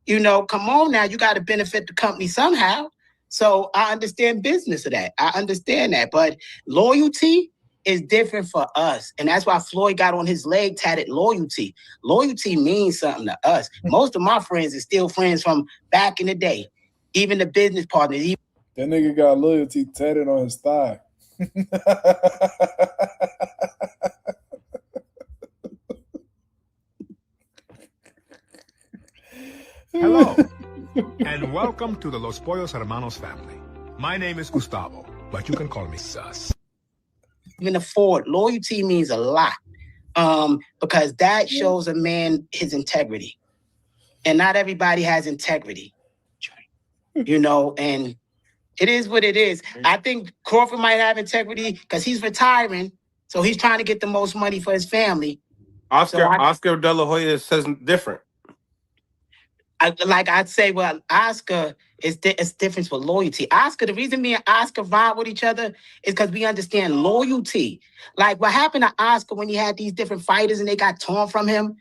You know, come on now. You got to benefit the company somehow. So I understand business of that. I understand that. But loyalty is different for us. And that's why Floyd got on his leg tatted loyalty. Loyalty means something to us. Most of my friends are still friends from back in the day. Even the business partners. That nigga got loyalty tatted on his thigh. Hello, and welcome to the Los Pollos Hermanos family. My name is Gustavo, but you can call me Sus. Even afford loyalty means a lot, because that shows a man his integrity, and not everybody has integrity, you know. And it is what it is. I think Crawford might have integrity because he's retiring, so he's trying to get the most money for his family. Oscar De La Hoya says different. I'd say, well, Oscar is different with loyalty. Oscar, the reason me and Oscar vibe with each other is because we understand loyalty. Like what happened to Oscar when he had these different fighters and they got torn from him,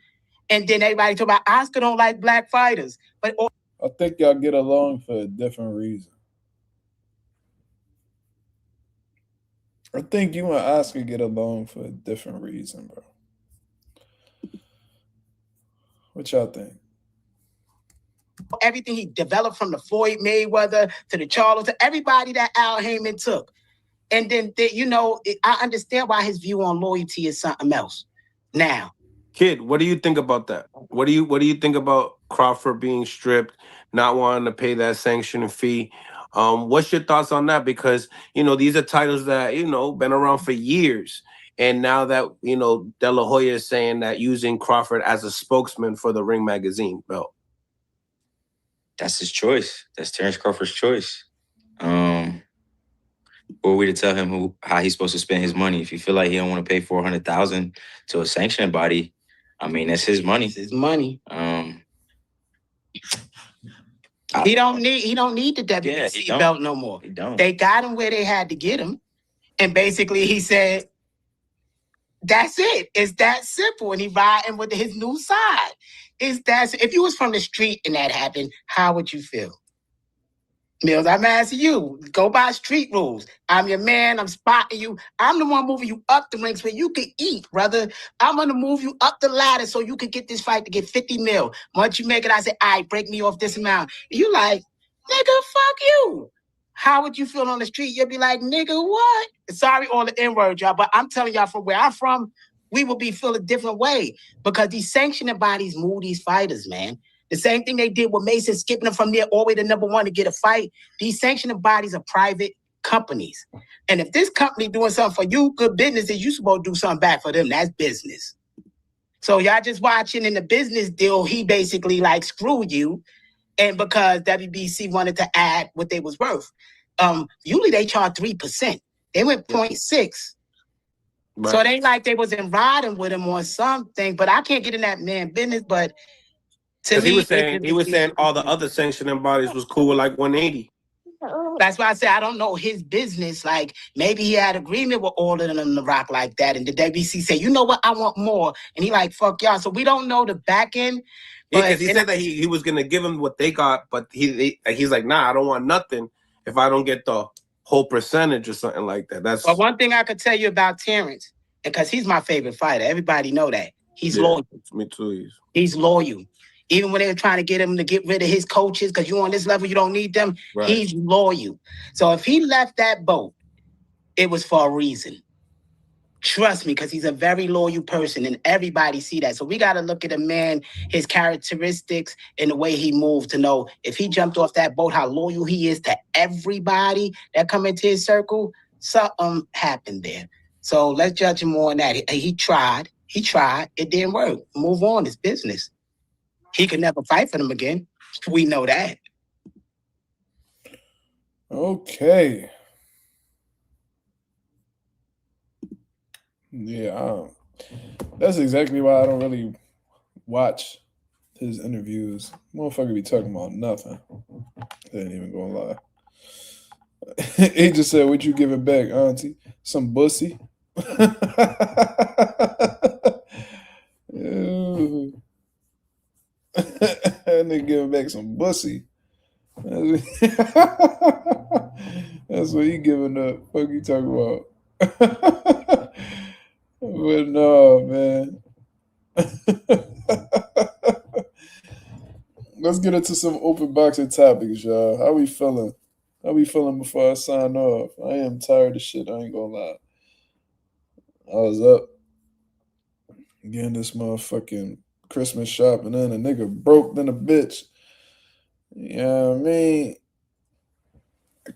and then everybody talk about Oscar don't like black fighters. But I think y'all get along for a different reason. I think you and Oscar get along for a different reason, bro. What y'all think? Everything he developed from the Floyd Mayweather to the Charles, to everybody that Al Heyman took. And then, I understand why his view on loyalty is something else. Now, Kid, what do you think about that? What do you think about Crawford being stripped, not wanting to pay that sanctioning fee? What's your thoughts on that? Because, these are titles that, been around for years. And now that, De La Hoya is saying that using Crawford as a spokesman for the Ring Magazine belt. That's his choice. That's Terrence Crawford's choice. Who are we to tell him how he's supposed to spend his money? If you feel like he don't want to pay $400,000 to a sanctioning body, I mean, that's his money. It's his money. He don't need the WBC belt no more. He don't. They got him where they had to get him. And basically he said, that's it. It's that simple. And he riding with his new side. If you was from the street and that happened, how would you feel? Mills, I'm asking you, go by street rules. I'm your man. I'm spotting you. I'm the one moving you up the ranks where you can eat, brother. I'm going to move you up the ladder so you can get this fight to get 50 mil. Once you make it, I say, all right, break me off this amount. You like, nigga, fuck you. How would you feel on the street? You'll be like, nigga, what? Sorry, all the N-word, y'all, but I'm telling y'all from where I'm from, we will be feel a different way because these sanctioning bodies move these fighters, man. The same thing they did with Mason, skipping them from there all the way to number one to get a fight. These sanctioning bodies are private companies. And if this company doing something for you, good business, then you supposed to do something back for them. That's business. So y'all just watching in the business deal, he basically like screw you. And because WBC wanted to add what they was worth. Usually they charge 3%. They went 0.6. Right. So it ain't like they wasn't riding with him or something, but I can't get in that man business, but because he was saying all the other sanctioning bodies was cool with like 180. That's why I say I don't know his business. Like maybe he had agreement with all of them to rock like that, and the WBC say, you know what, I want more, and he like fuck y'all. So we don't know the back end. Yeah, because he said that he was gonna give him what they got, but he's like, nah, I don't want nothing if I don't get the whole percentage or something like that. That's well, one thing I could tell you about Terrence, because he's my favorite fighter. Everybody know that he's loyal. Me too. He's loyal. Even when they were trying to get him to get rid of his coaches, because you on this level, you don't need them. Right. He's loyal. So if he left that boat, it was for a reason. Trust me, because he's a very loyal person, and everybody see that. So we got to look at a man, his characteristics, and the way he moved to know if he jumped off that boat, how loyal he is to everybody that come into his circle. Something happened there. So let's judge him more on that. He tried. It didn't work. Move on. It's business. He could never fight for them again. We know that. Okay. Yeah, that's exactly why I don't really watch his interviews. Motherfucker be talking about nothing. I ain't even gonna lie. He just said, "What you giving back, auntie? Some bussy." And they giving back some bussy. That's what he giving up. Fuck you talking about? But no, man. Let's get into some open boxing topics, y'all. How we feeling? How we feeling before I sign off? I am tired of shit. I ain't gonna lie. I was up getting this motherfucking Christmas shopping, and a nigga broke than a bitch. You know what I mean?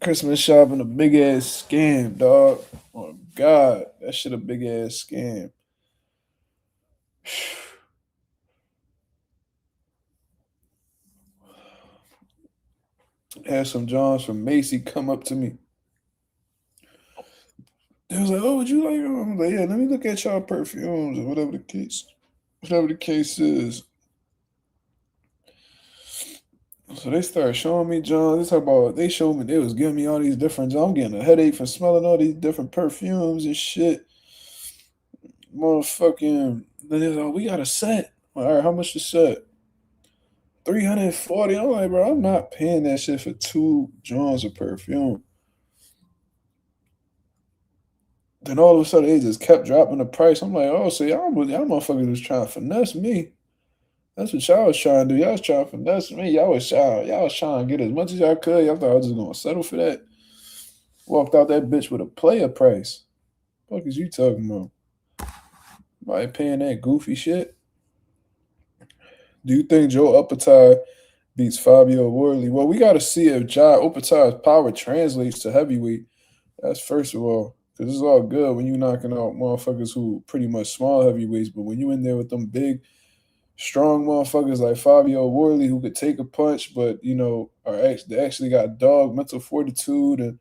Christmas shopping, a big ass scam, dog. Oh God, that shit a big ass scam. Had some Johns from Macy come up to me. They was like, "Oh, would you like?" I'm like, "Yeah, let me look at y'all perfumes or whatever the case is." So they started showing me Johns. They showed me they was giving me all these different Johns. I'm getting a headache from smelling all these different perfumes and shit. Motherfucking. Then they was like, "We got a set." All right, how much the set? $340. I'm like, bro, I'm not paying that shit for 2 Johns of perfume. Then all of a sudden, they just kept dropping the price. I'm like, oh, so y'all motherfuckers was trying to finesse me. That's what y'all was trying to do. Y'all was trying to finesse me. Y'all was trying to get as much as y'all could. Y'all thought I was just going to settle for that. Walked out that bitch with a player price. What the fuck is you talking about? Nobody paying that goofy shit? Do you think Joe Opetaia beats Fabio Wardley? Well, we got to see if Jai Opetaia's power translates to heavyweight. That's first of all. Because it's all good when you're knocking out motherfuckers who pretty much small heavyweights. But when you in there with them big, strong motherfuckers like Fabio Wardley who could take a punch, but, you know, they actually got dog mental fortitude and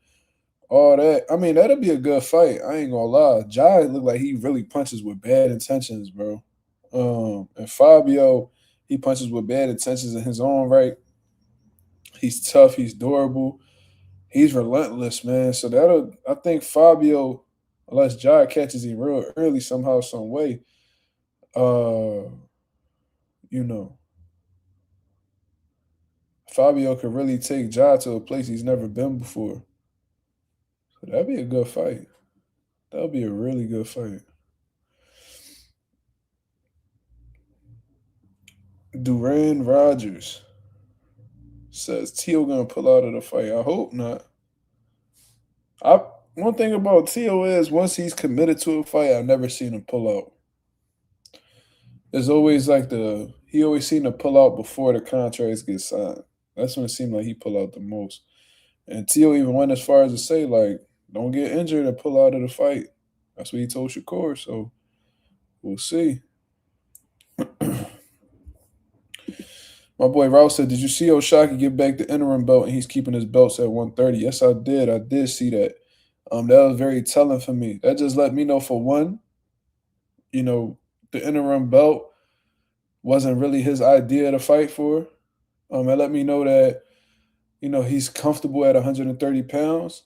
all that. I mean, that'll be a good fight. I ain't going to lie. Jai looked like he really punches with bad intentions, bro. And Fabio, he punches with bad intentions in his own right. He's tough. He's durable. He's relentless, man. So I think Fabio, unless Jai catches him real early somehow, some way, you know, Fabio could really take Ja to a place he's never been before. So that'd be a good fight. That'll be a really good fight. Duran Rogers says Tio gonna pull out of the fight. I hope not. One thing about Tio is once he's committed to a fight, I've never seen him pull out. There's always like he always seemed to pull out before the contracts get signed. That's when it seemed like he pull out the most. And Tio even went as far as to say, like, don't get injured and pull out of the fight. That's what he told Shakur. So we'll see. My boy Rouse said, did you see O'Shaquie get back the interim belt and he's keeping his belts at 130? Yes, I did. I did see that. That was very telling for me. That just let me know, for one, the interim belt wasn't really his idea to fight for. It let me know that, he's comfortable at 130 pounds.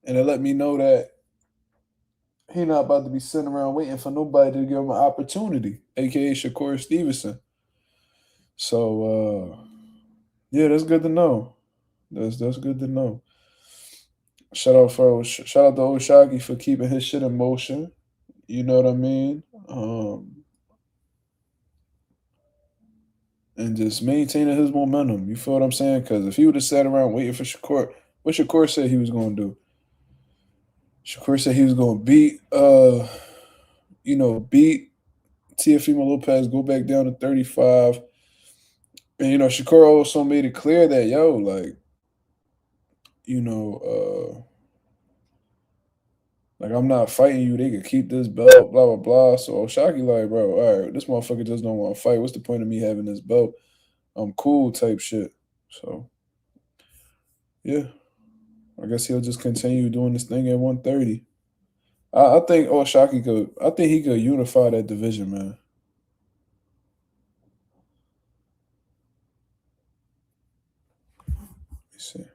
And it let me know that he's not about to be sitting around waiting for nobody to give him an opportunity, a.k.a. Shakur Stevenson. So, yeah, that's good to know. That's good to know. Shout out to O'Shaquie for keeping his shit in motion. You know what I mean? And just maintaining his momentum. You feel what I'm saying? Because if he would have sat around waiting for Shakur, what Shakur said he was going to do? Shakur said he was going to beat Teofimo Lopez, go back down to 35. And, Shakur also made it clear that, like, I'm not fighting you. They could keep this belt, blah, blah, blah. So O'Shaquie like, bro, all right, this motherfucker just don't want to fight. What's the point of me having this belt? I'm cool type shit. So, yeah. I guess he'll just continue doing this thing at 130. I think he could unify that division, man. Let me see.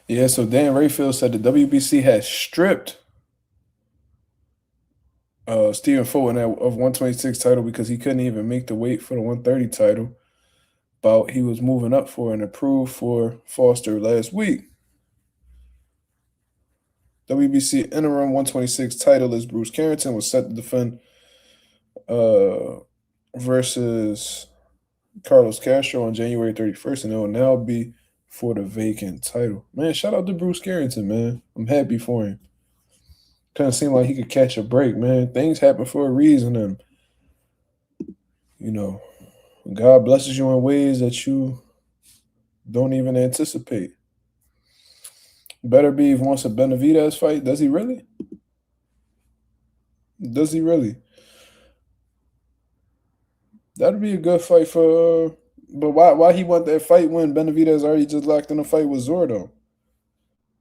Yeah, so Dan Rayfield said the WBC has stripped Stephen Fulton of 126 title because he couldn't even make the weight for the 130 title. But he was moving up for and approved for Foster last week. WBC interim 126 title is Bruce Carrington was set to defend versus Carlos Castro on January 31st, and it will now be for the vacant title. Man, shout out to Bruce Carrington, man. I'm happy for him. Kind of seemed like he could catch a break, man. Things happen for a reason, and God blesses you in ways that you don't even anticipate. Better Beef wants a Benavidez fight. Does he really? That'd be a good fight for. But why he want that fight when Benavidez already just locked in a fight with Zordo?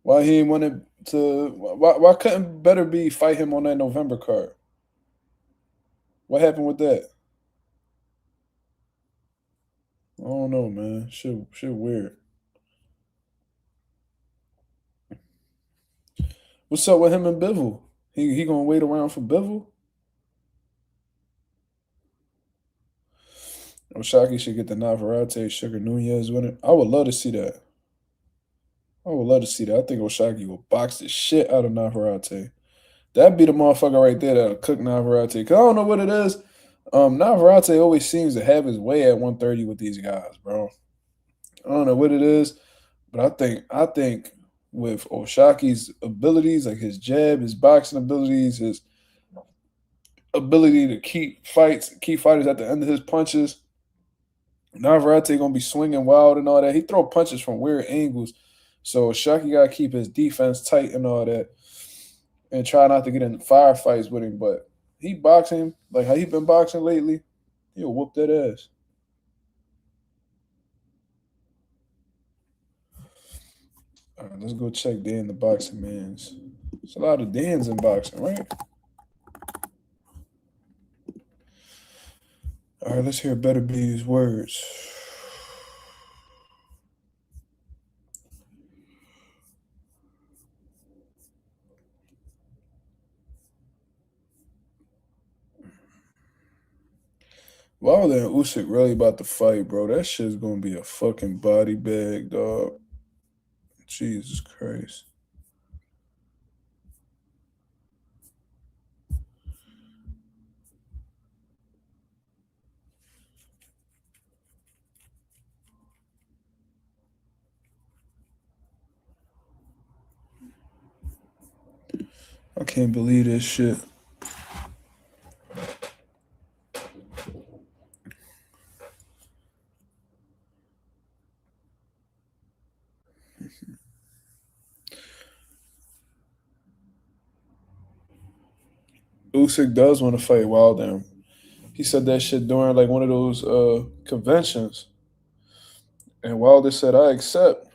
Why he wanted to? Why couldn't Better Be fight him on that November card? What happened with that? I don't know, man. Shit weird. What's up with him and Bivol? He gonna wait around for Bivol? Oshaki should get the Navarrete, Sugar Nunez winner. I would love to see that. I would love to see that. I think Oshaki will box the shit out of Navarrete. That'd be the motherfucker right there that'll cook Navarrete. Because I don't know what it is. Navarrete always seems to have his way at 130 with these guys, bro. I don't know what it is, but I think with Oshaki's abilities, like his jab, his boxing abilities, his ability to keep fighters at the end of his punches, Navarrete gonna be swinging wild and all that. He throw punches from weird angles, so Oshaki gotta keep his defense tight and all that, and try not to get in firefights with him. But he boxing like how he been boxing lately, he'll whoop that ass. All right, let's go check Dan the boxing man's. There's a lot of Dans in boxing, right? All right, let's hear Better B's words. Wilder and Usyk really about to fight, bro. That shit's gonna be a fucking body bag, dog. Jesus Christ. I can't believe this shit. Usyk does want to fight Wilder. He said that shit during like one of those conventions. And Wilder said, I accept.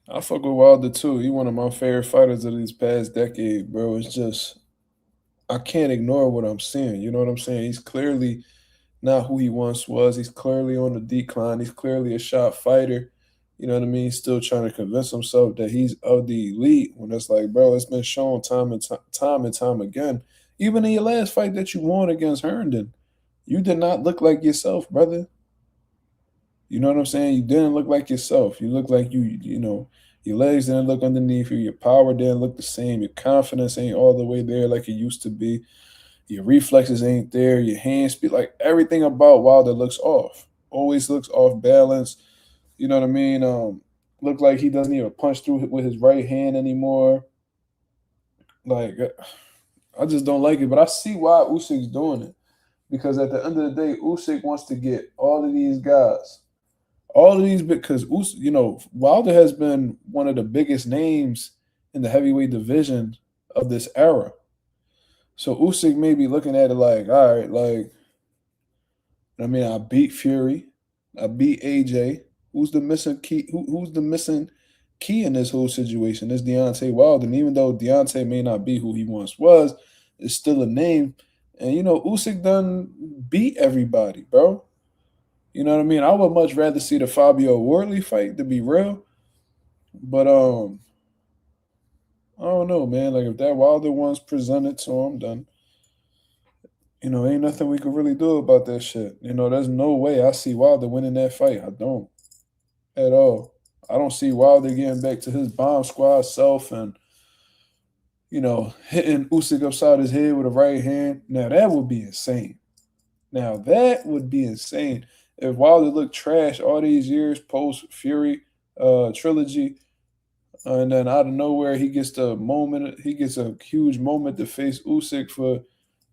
I fuck with Wilder too. He one of my favorite fighters of this past decade, bro. It's just I can't ignore what I'm seeing. You know what I'm saying? He's clearly not who he once was. He's clearly on the decline. He's clearly a shot fighter. You know what I mean? He's still trying to convince himself that he's of the elite. When it's like, bro, it's been shown time and time again. Even in your last fight that you won against Herndon, you did not look like yourself, brother. You know what I'm saying? You didn't look like yourself. You look like you know, your legs didn't look underneath you. Your power didn't look the same. Your confidence ain't all the way there like it used to be. Your reflexes ain't there. Your hands speed. Like everything about Wilder looks off. Always looks off balance. You know what I mean? Look like he doesn't even punch through with his right hand anymore. Like, I just don't like it. But I see why Usyk's doing it. Because at the end of the day, Usyk wants to get all of these guys. All of these, because you know, Wilder has been one of the biggest names in the heavyweight division of this era. So Usyk may be looking at it like, all right, like, I mean, I beat Fury, I beat AJ. Who's the missing key? Who's the missing key in this whole situation? It's Deontay Wilder. And even though Deontay may not be who he once was, it's still a name. And you know, Usyk done beat everybody, bro. You know what I mean? I would much rather see the Fabio Wardley fight, to be real. But I don't know, man. Like if that Wilder one's presented to him, then you know, ain't nothing we could really do about that shit. You know, there's no way I see Wilder winning that fight. I don't at all. I don't see Wilder getting back to his bomb squad self and you know hitting Usyk upside his head with a right hand. Now that would be insane. Now that would be insane. If Wilder looked trash all these years post Fury trilogy, and then out of nowhere he gets a huge moment to face Usyk for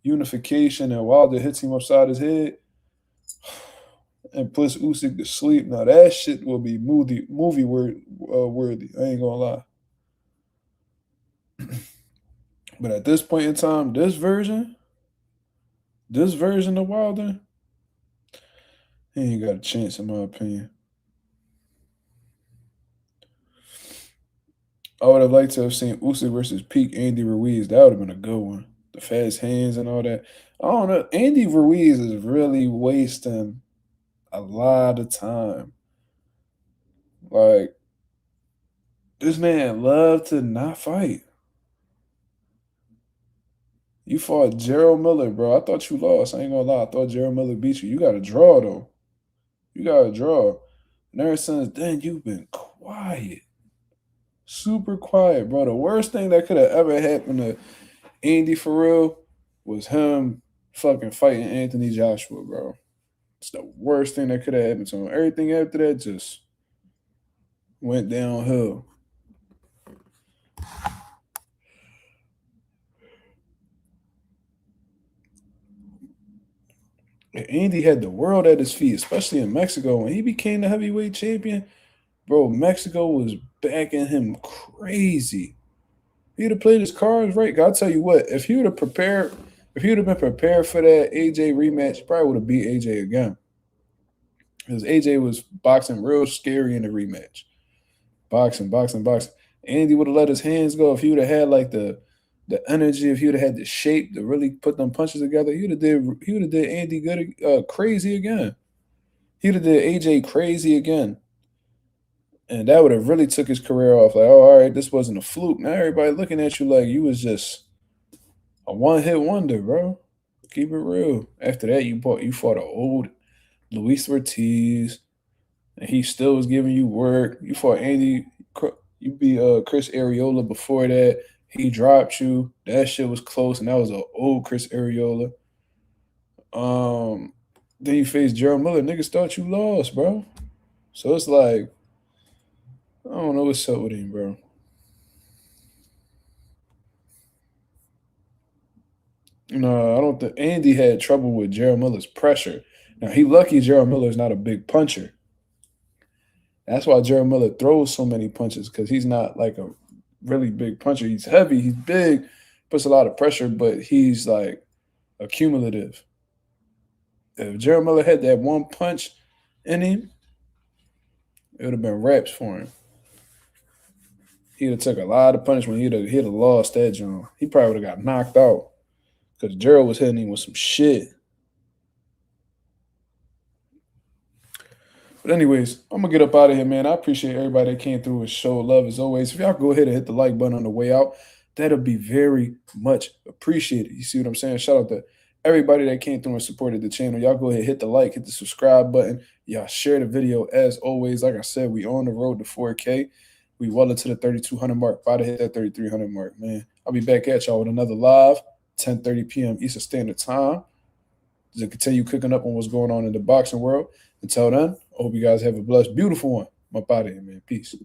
unification, and Wilder hits him upside his head and puts Usyk to sleep. Now that shit will be movie worthy. I ain't gonna lie. But at this point in time, this version of Wilder, he ain't got a chance, in my opinion. I would have liked to have seen Usyk versus peak Andy Ruiz. That would have been a good one. The fast hands and all that. I don't know. Andy Ruiz is really wasting a lot of time. Like, This man loved to not fight. You fought Gerald Miller, bro. I thought you lost. I ain't gonna lie. I thought Gerald Miller beat you. You got to draw, though. You got to draw. And ever since then, you've been quiet. Super quiet, bro. The worst thing that could have ever happened to Andy for real was him fucking fighting Anthony Joshua, bro. It's the worst thing that could have happened to him. Everything after that just went downhill. And Andy had the world at his feet, especially in Mexico. When he became the heavyweight champion, bro, Mexico was backing him crazy. He'd have played his cards right. I'll tell you what, if he would have been prepared for that AJ rematch, he probably would have beat AJ again. Because AJ was boxing real scary in the rematch. Boxing. Andy would have let his hands go if he would have had like the energy, if he would have had the shape to really put them punches together. He would have did Andy good crazy again. He would have did AJ crazy again. And that would have really took his career off. Like, oh, all right, this wasn't a fluke. Now everybody looking at you like you was just a one-hit wonder, bro. Keep it real. After that, you fought an old Luis Ortiz, and he still was giving you work. You fought Andy. You beat Chris Areola before that. He dropped you. That shit was close, and that was an old Chris Areola. Then you faced Gerald Miller. Niggas thought you lost, bro. So it's like, I don't know what's up with him, bro. No, I don't think Andy had trouble with Gerald Miller's pressure. Now, he lucky Gerald Miller's not a big puncher. That's why Gerald Miller throws so many punches, because he's not like a really big puncher. He's heavy, he's big, puts a lot of pressure, but he's like accumulative. If Gerald Miller had that one punch in him, it would have been wraps for him. He'd have took a lot of punishment. He'd have lost that joint. He probably would have got knocked out because Gerald was hitting him with some shit. But anyways, I'm going to get up out of here, man. I appreciate everybody that came through and showed love as always. If y'all go ahead and hit the like button on the way out, that'll be very much appreciated. You see what I'm saying? Shout out to everybody that came through and supported the channel. Y'all go ahead, hit the like, hit the subscribe button. Y'all share the video as always. Like I said, we on the road to 4K. We well into the 3,200 mark. About to hit that 3,300 mark, man. I'll be back at y'all with another live, 10:30 p.m. Eastern Standard Time, to continue cooking up on what's going on in the boxing world. Until then, I hope you guys have a blessed, beautiful one. I'm up out of here, man. Peace.